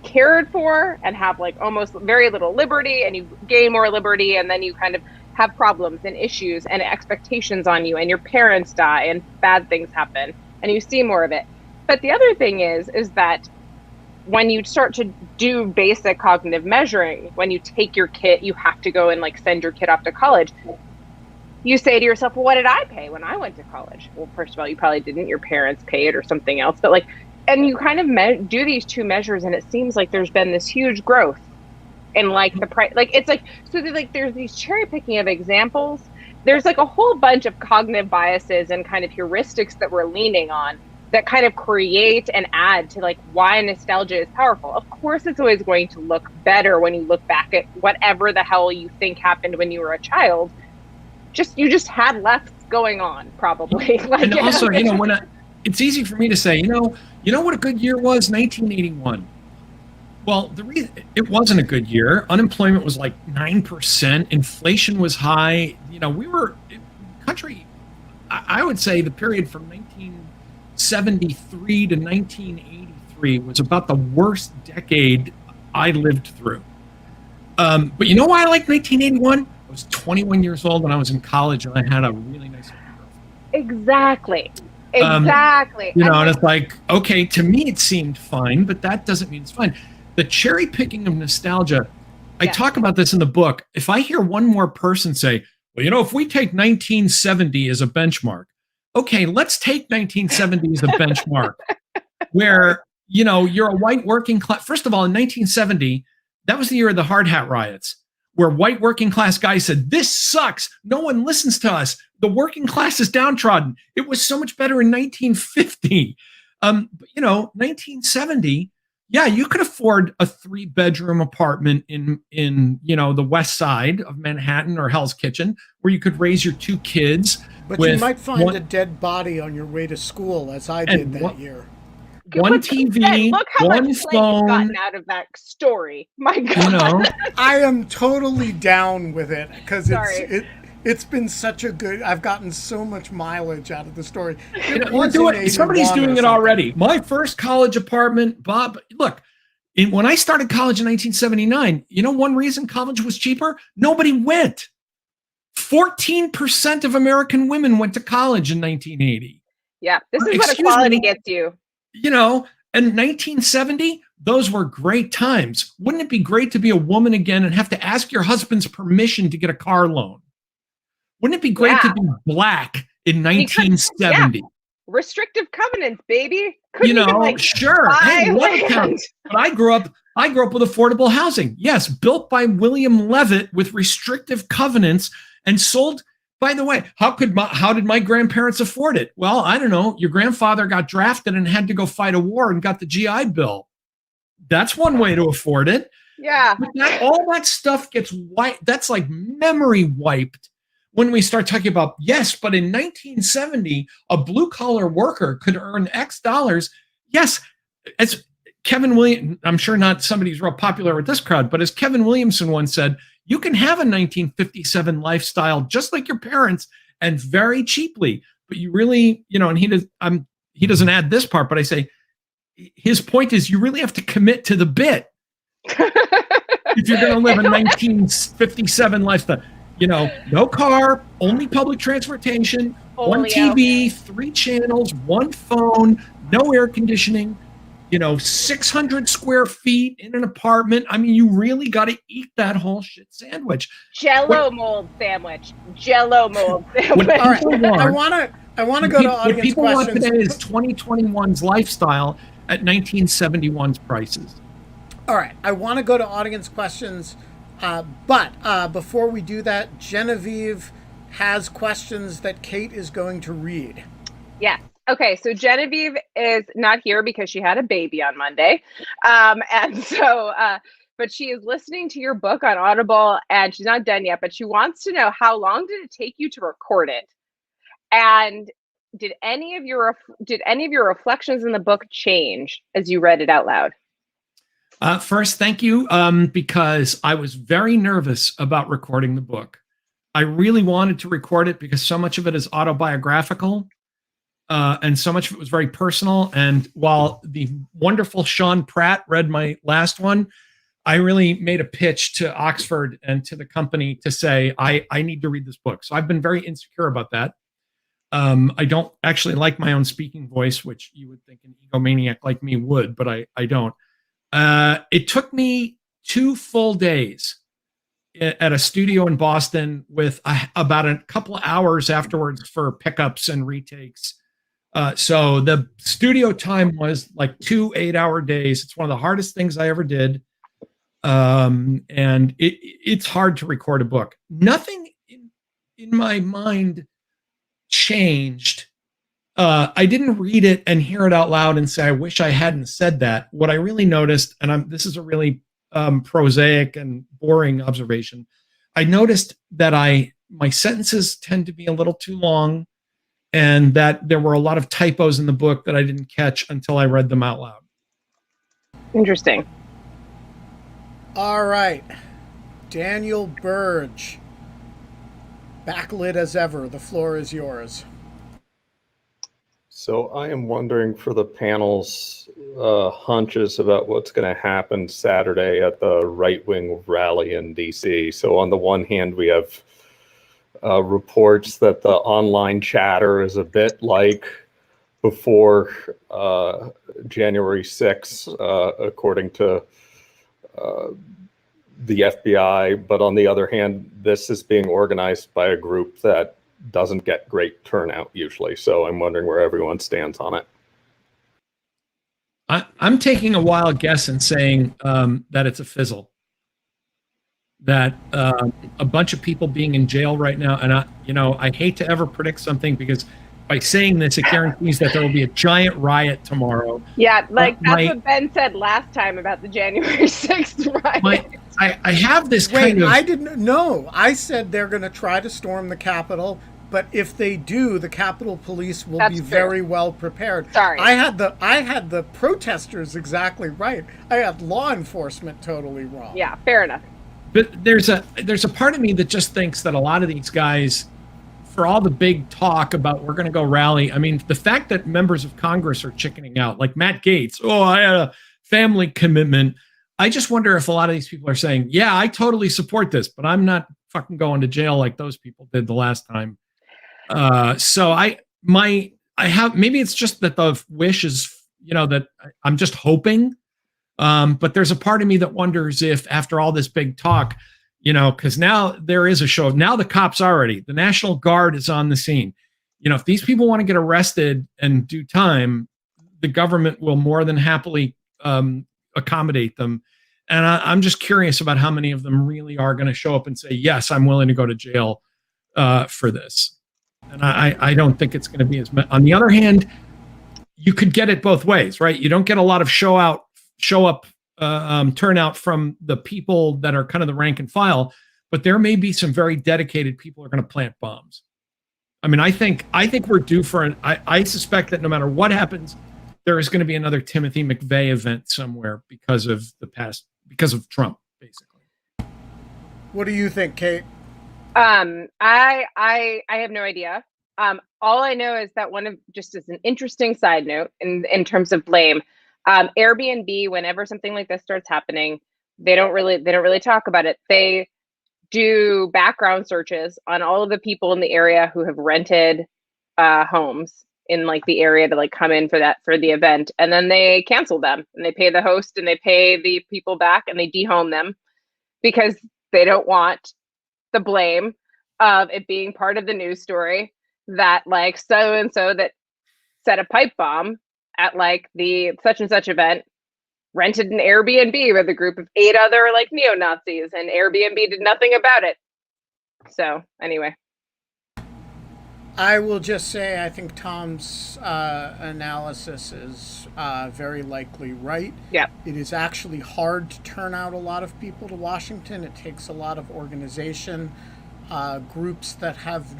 cared for and have like almost very little liberty, and you gain more liberty, and then you kind of have problems and issues and expectations on you, and your parents die and bad things happen and you see more of it. But the other thing is that when you start to do basic cognitive measuring, when you take your kid, you have to go and like send your kid off to college. You say to yourself, well, what did I pay when I went to college? Well, first of all, you probably didn't. Your parents paid or something else. But like, and you kind of do these 2 measures, and it seems like there's been this huge growth in like the price. Like, it's like, so there's these cherry picking of examples. There's like a whole bunch of cognitive biases and kind of heuristics that we're leaning on that kind of create and add to like why nostalgia is powerful. Of course, it's always going to look better when you look back at whatever the hell you think happened when you were a child. You just had less going on, probably. Like,
and also, it's easy for me to say, you know what a good year was? 1981. Well, the reason it wasn't a good year. Unemployment was like 9%. Inflation was high. We were country. I would say the period from 1973 to 1983 was about the worst decade I lived through. But you know why I like 1981? I was 21 years old when I was in college, and I had a really nice girlfriend.
Exactly.
And it's like, okay, to me it seemed fine, but that doesn't mean it's fine. The cherry picking of nostalgia, I talk about this in the book. If I hear one more person say, well, if we take 1970 as a benchmark, okay, let's take 1970 as a benchmark where, you're a white working class. First of all, in 1970, that was the year of the hard hat riots, where white working class guys said, this sucks. No one listens to us. The working class is downtrodden. It was so much better in 1950. 1970, you could afford a 3-bedroom apartment in the west side of Manhattan or Hell's Kitchen, where you could raise your 2 kids.
But you might find a dead body on your way to school, as I did that year.
One TV,
look how
one
much
phone.
gotten out of that story. My God.
I am totally down with it because it's been such a good. I've gotten so much mileage out of the story.
Somebody's doing it already. My first college apartment, Bob. Look, when I started college in 1979, one reason college was cheaper? Nobody went. 14% of American women went to college in 1980.
Yeah, this is what equality gets you.
And 1970, those were great times. Wouldn't it be great to be a woman again and have to ask your husband's permission to get a car loan? Wouldn't it be great to be black in 1970?
Restrictive covenants, baby.
Sure. Hey, but I grew up with affordable housing. Yes, built by William Levitt with restrictive covenants and sold. by the way, how did my grandparents afford it? Well, I don't know. Your grandfather got drafted and had to go fight a war and got the GI Bill. That's one way to afford it.
Yeah.
But all that stuff gets wiped. That's like memory wiped when we start talking about, yes, but in 1970, a blue collar worker could earn X dollars. Yes, as Kevin Williams, I'm sure not somebody who's real popular with this crowd, but as Kevin Williamson once said, you can have a 1957 lifestyle just like your parents and very cheaply. But you really, and he doesn't add this part, but I say his point is you really have to commit to the bit. If you're going to live a 1957 lifestyle, no car, only public transportation, one TV, 3 channels, 1 phone, no air conditioning, 600 square feet in an apartment. I mean, you really got to eat that whole shit sandwich.
Jello mold sandwich. All
right. I want to go to audience
what people
questions.
want today is 2021's lifestyle at 1971's prices.
All right. I want to go to audience questions. But before we do that, Genevieve has questions that Kate is going to read.
Yes. Okay, so Genevieve is not here because she had a baby on Monday. But she is listening to your book on Audible, and she's not done yet, but she wants to know, how long did it take you to record it? And did any of your reflections in the book change as you read it out loud?
First, thank you, because I was very nervous about recording the book. I really wanted to record it because so much of it is autobiographical. And so much of it was very personal. And while the wonderful Sean Pratt read my last one, I really made a pitch to Oxford and to the company to say, I need to read this book. So I've been very insecure about that. I don't actually like my own speaking voice, which you would think an egomaniac like me would, but I don't. It took me 2 full days at a studio in Boston with about a couple of hours afterwards for pickups and retakes. So the studio time was like 2 8-hour days. It's one of the hardest things I ever did. And it's hard to record a book. Nothing in my mind changed. I didn't read it and hear it out loud and say, I wish I hadn't said that. What I really noticed, and this is a really prosaic and boring observation. I noticed that my sentences tend to be a little too long, and that there were a lot of typos in the book that I didn't catch until I read them out loud.
Interesting.
All right. Daniel Burge. Backlit as ever. The floor is yours.
So I am wondering for the panel's hunches about what's going to happen Saturday at the right-wing rally in D.C. So on the one hand, we have reports that the online chatter is a bit like before January 6th, according to the FBI. But on the other hand, this is being organized by a group that doesn't get great turnout usually. So I'm wondering where everyone stands on it.
I'm taking a wild guess and saying that it's a fizzle. That a bunch of people being in jail right now, and I hate to ever predict something because by saying this, it guarantees that there will be a giant riot tomorrow.
Yeah, that's what Ben said last time about the January 6th riot.
I have this kind of...
I didn't know. I said they're going to try to storm the Capitol, but if they do, the Capitol Police will be very well prepared.
Sorry.
I had the protesters exactly right. I had law enforcement totally wrong.
Yeah, fair enough.
But there's a part of me that just thinks that a lot of these guys, for all the big talk about we're going to go rally, I mean, the fact that members of Congress are chickening out, like Matt Gaetz, I had a family commitment. I just wonder if a lot of these people are saying, yeah, I totally support this, but I'm not fucking going to jail like those people did the last time. So I have, maybe it's just that the wish is, that I'm just hoping. But there's a part of me that wonders if after all this big talk, because now there is a show. Now the cops are ready. The National Guard is on the scene. If these people want to get arrested and do time, the government will more than happily accommodate them. And I'm just curious about how many of them really are going to show up and say, yes, I'm willing to go to jail for this. And I don't think it's going to be as much. On the other hand, you could get it both ways, right? You don't get a lot of show up turnout from the people that are kind of the rank and file, but there may be some very dedicated people who are going to plant bombs. I mean, I think we're due for I suspect that no matter what happens, there is going to be another Timothy McVeigh event somewhere because of Trump, basically.
What do you think, Kate?
I have no idea. All I know is that just as an interesting side note in terms of blame, Airbnb, whenever something like this starts happening, they don't really talk about it. They do background searches on all of the people in the area who have rented homes in like the area to like come in for the event, and then they cancel them and they pay the host and they pay the people back and they dehome them because they don't want the blame of it being part of the news story that like so and so that set a pipe bomb at like the such and such event rented an Airbnb with a group of 8 other like neo-Nazis, and Airbnb did nothing about it. So anyway,
I will just say I think Tom's analysis is very likely right.
yeah,
It is actually hard to turn out a lot of people to Washington. It takes a lot of organization. Groups that have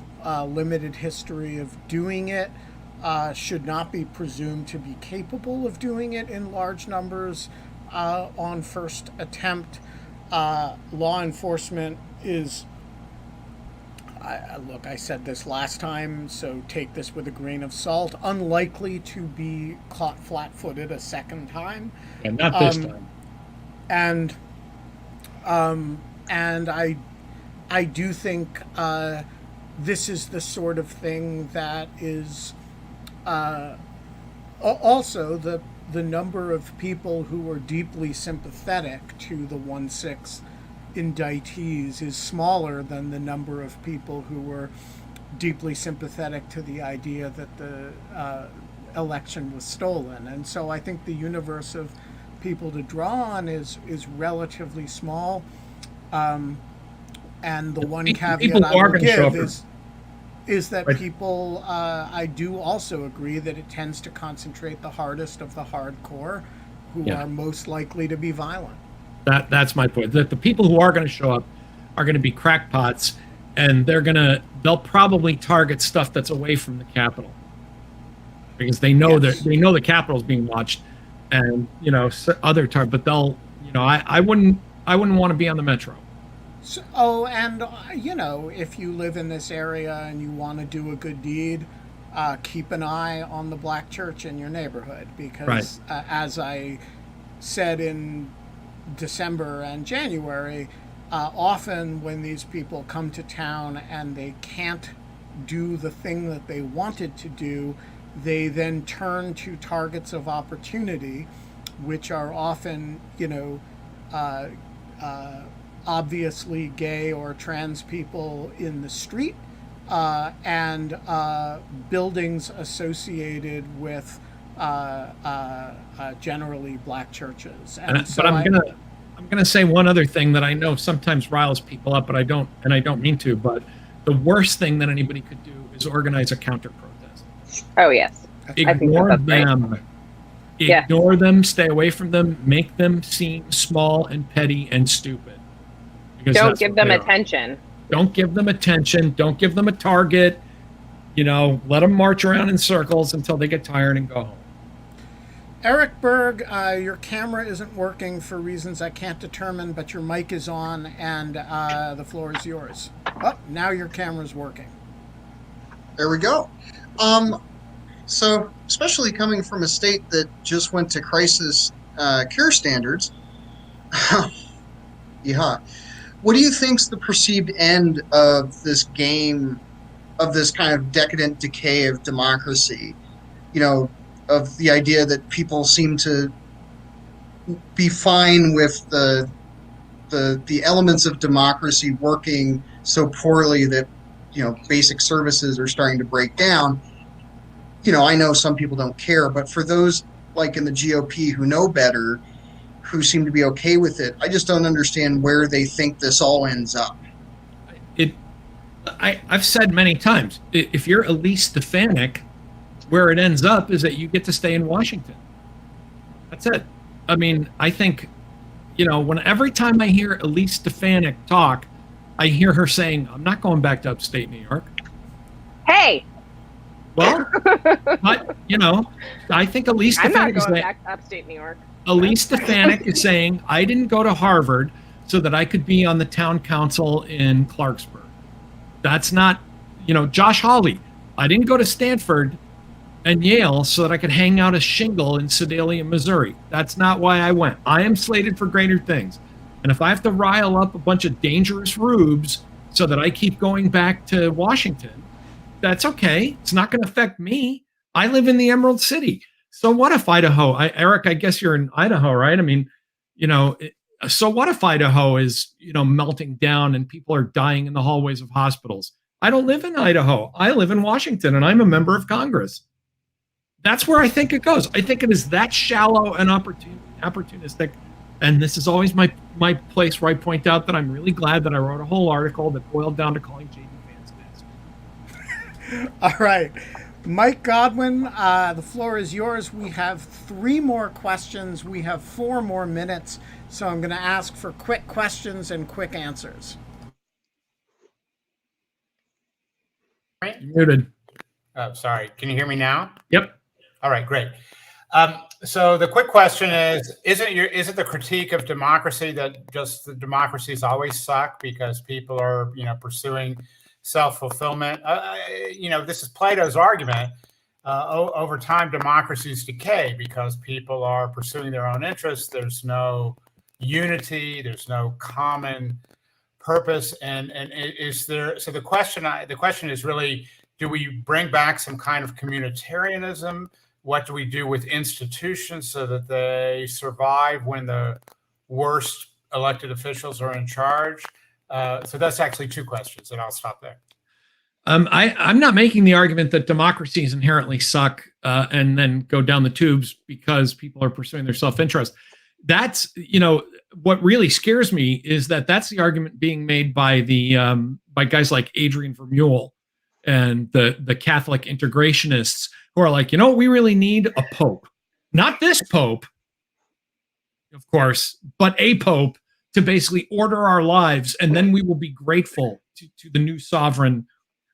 limited history of doing it should not be presumed to be capable of doing it in large numbers on first attempt. Law enforcement is, look, I said this last time, so take this with a grain of salt, unlikely to be caught flat-footed a second time.
And not this time.
And I do think this is the sort of thing that is also the number of people who are deeply sympathetic to the 1/6 indictees is smaller than the number of people who were deeply sympathetic to the idea that the election was stolen. And so I think the universe of people to draw on is relatively small. And the one caveat I will give is that
right.
people, I do also agree that it tends to concentrate the hardest of the hardcore who are most likely to be violent.
That's my point. That the people who are going to show up are going to be crackpots, and they'll probably target stuff that's away from the Capitol because they know the Capitol is being watched, and other but they'll I wouldn't want to be on the Metro.
So, and if you live in this area and you want to do a good deed, keep an eye on the black church in your neighborhood because, as I said in December and January, often when these people come to town and they can't do the thing that they wanted to do, they then turn to targets of opportunity, which are often, obviously gay or trans people in the street, and buildings associated with generally black churches.
But I'm gonna say one other thing that I know sometimes riles people up, but I don't mean to. But the worst thing that anybody could do is organize a counter protest.
Oh yes,
ignore them.
Right.
Ignore them. Stay away from them. Make them seem small and petty and stupid.
Don't give them attention.
Don't give them attention. Don't give them a target. Let them march around in circles until they get tired and go home.
Eric Berg, your camera isn't working for reasons I can't determine, but your mic is on, and the floor is yours. Oh, now your camera's working.
There we go. So, especially coming from a state that just went to crisis care standards, yeah. What do you think's the perceived end of this game, of this kind of decadent decay of democracy? Of the idea that people seem to be fine with the elements of democracy working so poorly that basic services are starting to break down. I know some people don't care, but for those like in the GOP who know better, who seem to be okay with it, I just don't understand where they think this all ends up.
I've said many times, if you're Elise Stefanik, where it ends up is that you get to stay in Washington. That's it. I mean, I think, every time I hear Elise Stefanik talk, I hear her saying, I'm not going back to upstate New York.
Hey.
Well, but, I think Elise
I'm not
Stefanik is
going
saying,
back to upstate New York.
Elise Stefanik is saying, I didn't go to Harvard so that I could be on the town council in Clarksburg. That's not, Josh Hawley. I didn't go to Stanford and Yale so that I could hang out a shingle in Sedalia, Missouri. That's not why I went. I am slated for greater things. And if I have to rile up a bunch of dangerous rubes so that I keep going back to Washington, that's okay. It's not going to affect me. I live in the Emerald City. So what if Idaho? Eric, I guess you're in Idaho, right? I mean, so what if Idaho is, melting down and people are dying in the hallways of hospitals? I don't live in Idaho. I live in Washington, and I'm a member of Congress. That's where I think it goes. I think it is that shallow and opportunistic. And this is always my place where I point out that I'm really glad that I wrote a whole article that boiled down to calling J.D. Vance nasty.
All right. Mike Godwin, the floor is yours. We have 3 more questions. We have 4 more minutes. So I'm going to ask for quick questions and quick answers.
Right?
You're muted.
Oh, sorry. Can you hear me now?
Yep.
All right, great. So the quick question is it the critique of democracy that just the democracies always suck because people are, pursuing self-fulfillment? This is Plato's argument. Over time, democracies decay because people are pursuing their own interests. There's no unity. There's no common purpose. And is there? So the question is really, do we bring back some kind of communitarianism? What do we do with institutions so that they survive when the worst elected officials are in charge? So that's actually 2 questions, and I'll stop there.
I'm not making the argument that democracies inherently suck and then go down the tubes because people are pursuing their self-interest. That's, what really scares me is that that's the argument being made by by guys like Adrian Vermeule and the Catholic integrationists who are like, we really need a pope, not this pope, of course, but a pope to basically order our lives. And then we will be grateful to the new sovereign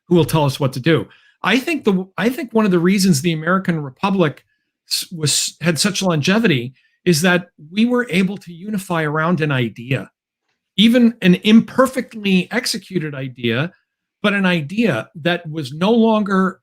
who will tell us what to do. I think one of the reasons the American Republic had such longevity is that we were able to unify around an idea, even an imperfectly executed idea, but an idea that was no longer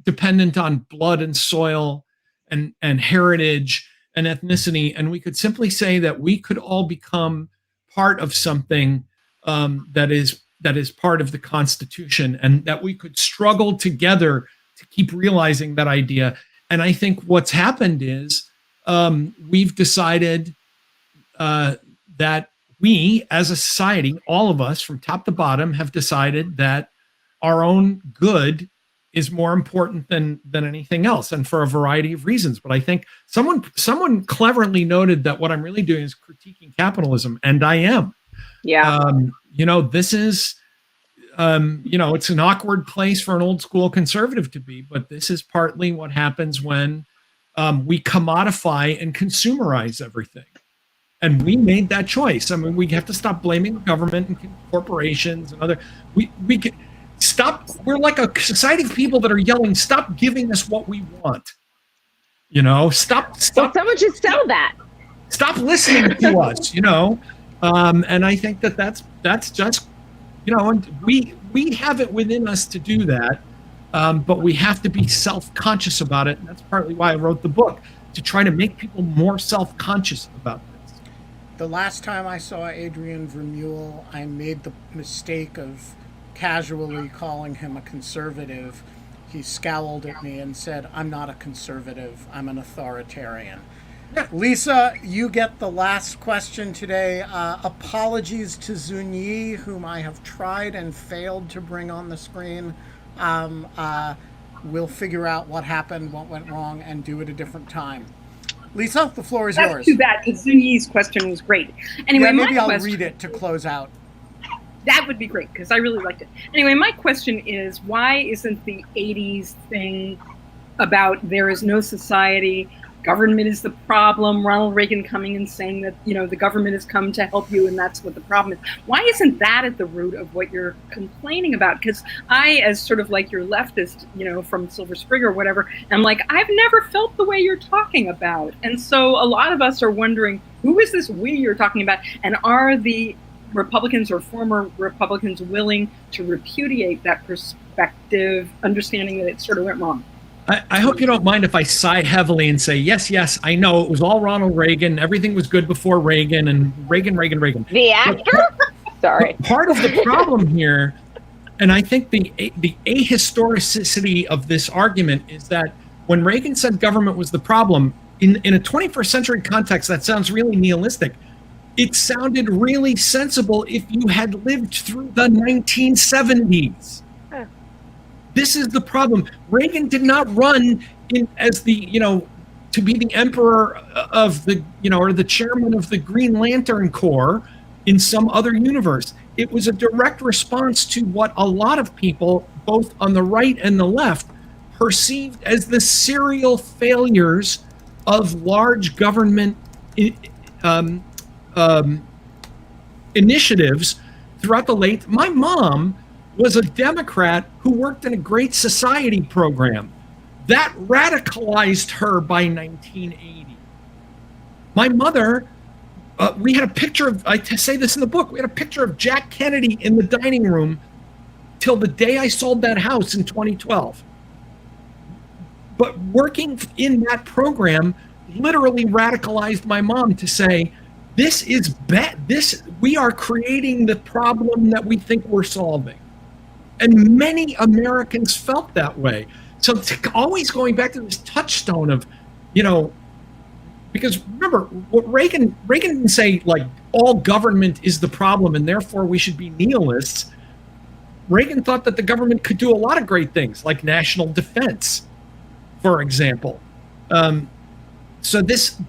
dependent on blood and soil and heritage and ethnicity. And we could simply say that we could all become part of something that is part of the Constitution, and that we could struggle together to keep realizing that idea. And I think what's happened is we've decided that we as a society, all of us from top to bottom, have decided that our own good is more important than anything else, and for a variety of reasons. But I think someone cleverly noted that what I'm really doing is critiquing capitalism, and I am.
Yeah.
This is, it's an awkward place for an old school conservative to be, but this is partly what happens when we commodify and consumerize everything. And we made that choice. I mean, we have to stop blaming the government and corporations and we can stop. We're like a society of people that are yelling, stop giving us what we want. Stop.
Someone should sell that.
Stop listening to us, and I think that's just, and we have it within us to do that, but we have to be self-conscious about it. And that's partly why I wrote the book, to try to make people more self-conscious about this.
The last time I saw Adrian Vermeule, I made the mistake of casually calling him a conservative. He scowled at me and said, I'm not a conservative, I'm an authoritarian. Lisa, you get the last question today. Apologies to Zunyi, whom I have tried and failed to bring on the screen. We'll figure out what happened, what went wrong, and do it a different time. Lisa, the floor is yours.
That's too bad, because Zunyi's question was great. Anyway,
yeah, maybe
my
I'll
question,
read it to close out.
That would be great, because I really liked it. Anyway, my question is, why isn't the 80s thing about there is no society, government is the problem, Ronald Reagan coming and saying that, the government has come to help you and that's what the problem is. Why isn't that at the root of what you're complaining about? Because I, as sort of like your leftist, from Silver Spring or whatever, I'm like, I've never felt the way you're talking about. And so a lot of us are wondering, who is this we you're talking about? And are the Republicans or former Republicans willing to repudiate that perspective, understanding that it sort of went wrong?
I hope you don't mind if I sigh heavily and say, yes, I know it was all Ronald Reagan. Everything was good before Reagan and Reagan.
The actor? Sorry.
Part of the problem here, and I think the ahistoricity of this argument is that when Reagan said government was the problem, in a 21st century context, that sounds really nihilistic. It sounded really sensible if you had lived through the 1970s. This is the problem. Reagan did not run as the, to be the emperor of the, or the chairman of the Green Lantern Corps in some other universe. It was a direct response to what a lot of people, both on the right and the left, perceived as the serial failures of large government initiatives throughout the late. My mom was a Democrat who worked in a Great Society program that radicalized her by 1980. My mother, we had a picture of, I say this in the book, we had a picture of Jack Kennedy in the dining room till the day I sold that house in 2012. But working in that program literally radicalized my mom to say, this is bad. We are creating the problem that we think we're solving. And many Americans felt that way. So always going back to this touchstone of, because remember, what Reagan didn't say, like, all government is the problem and therefore we should be nihilists. Reagan thought that the government could do a lot of great things, like national defense, for example. So this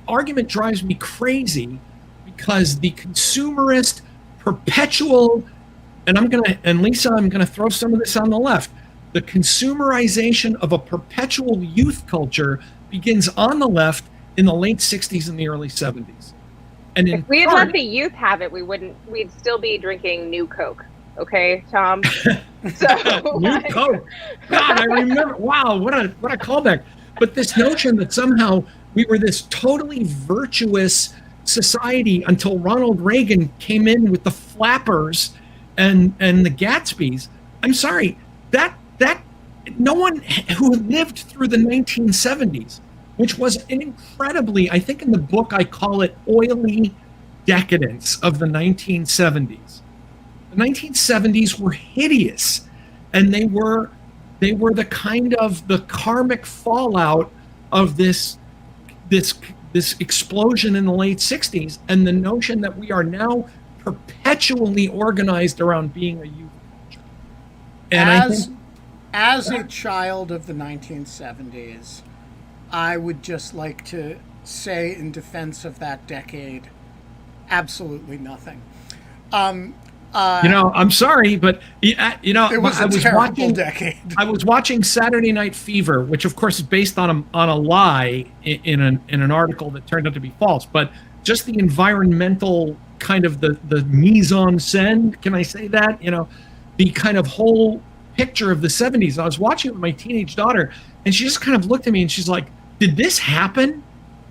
argument drives me crazy because the consumerist, perpetual, and Lisa, I'm gonna throw some of this on the left. The consumerization of a perpetual youth culture begins on the left in the late 60s and the early 70s. And
if we had let the youth have it, we'd still be drinking New Coke. Okay, Tom? So
New Coke. God, I remember. Wow, what a callback. But this notion that somehow we were this totally virtuous society until Ronald Reagan came in with the flappers and the Gatsbys. I'm sorry, that no one who lived through the 1970s, which was an incredibly, I think in the book I call it oily decadence of the 1970s. The 1970s were hideous, and they were the kind of the karmic fallout of this explosion in the late 60s, and the notion that we are now perpetually organized around being a youth culture. And
as a child of the 1970s, I would just like to say in defense of that decade, absolutely nothing.
I'm sorry, but
it was a terrible decade.
I was watching Saturday Night Fever, which of course is based on a lie in an article that turned out to be false. But just the environmental kind of the mise en scène, can I say that? The kind of whole picture of the 70s. I was watching it with my teenage daughter, and she just kind of looked at me and she's like, "Did this happen?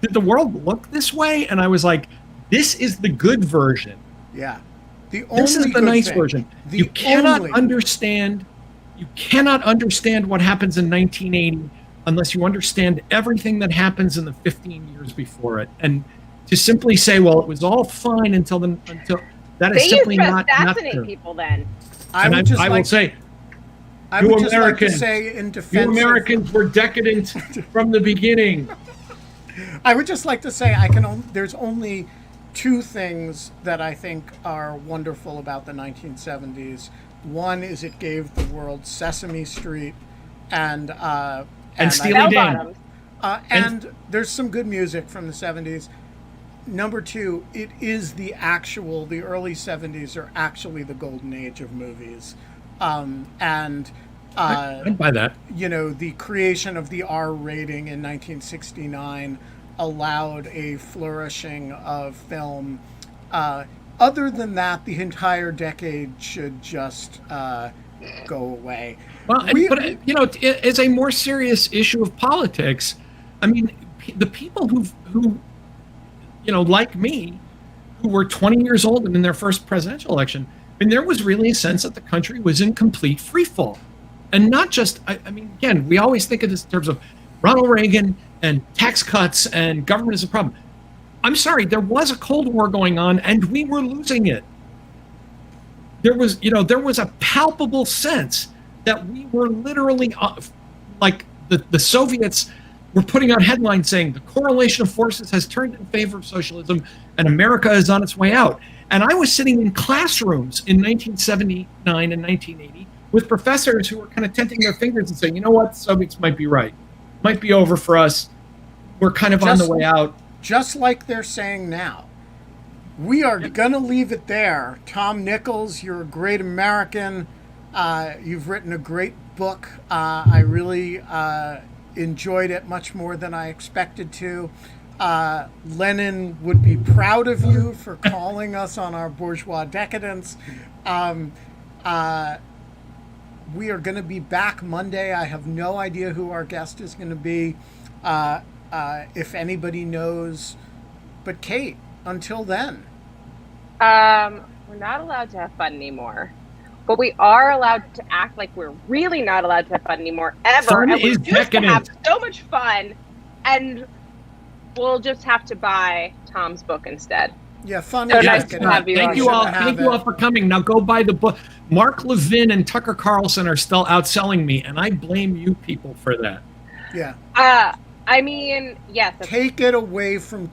Did the world look this way?" And I was like, "This is the good version."
Yeah.
This is the nice version. You cannot understand what happens in 1980 unless you understand everything that happens in the 15 years before it. And to simply say, well, it was all fine until that is simply not true.
People then.
I would just like to say in defense,
you Americans were decadent from the beginning.
I would just like to say there's only two things that I think are wonderful about the 1970s. One is it gave the world Sesame Street and
Steely Dan.
And there's some good music from the 70s. number two, it is the early 70s are actually the golden age of movies. And
I'd buy that.
you know, the creation of the R rating in 1969 allowed a flourishing of film. Other than that, the entire decade should just go away.
Well, but you know, as a more serious issue of politics, I mean, the people who you know, like me, who were 20 years old and in their first presidential election, I mean, there was really a sense that the country was in complete freefall. And not just, I mean, again, we always think of this in terms of Ronald Reagan and tax cuts and government is a problem. I'm sorry, there was a Cold War going on and we were losing it. There was a palpable sense that we were literally, like the Soviets were putting out headlines saying the correlation of forces has turned in favor of socialism and America is on its way out. And I was sitting in classrooms in 1979 and 1980 with professors who were kind of tenting their fingers and saying, you know what, the Soviets might be right. Might be over for us. We're kind of on the way out.
Just like they're saying now. We are going to leave it there. Tom Nichols, you're a great American. You've written a great book. I really enjoyed it much more than I expected to. Lenin would be proud of you for calling us on our bourgeois decadence. We are going to be back Monday. I have no idea who our guest is going to be. If anybody knows. But Kate, until then.
We're not allowed to have fun anymore. But we are allowed to act like we're really not allowed to have fun anymore, ever.
Fun
and we
is
used to have
decadent.
so much fun, and we'll just have to buy Tom's book instead.
Yeah, fun
So
is
nice
decadent.
to have you
Thank
on.
you all.
Shouldn't have
Thank you all
it.
for coming. Now go buy the book. Mark Levin and Tucker Carlson are still outselling me, and I blame you people for that.
Yeah.
I mean, yes.
Take it away from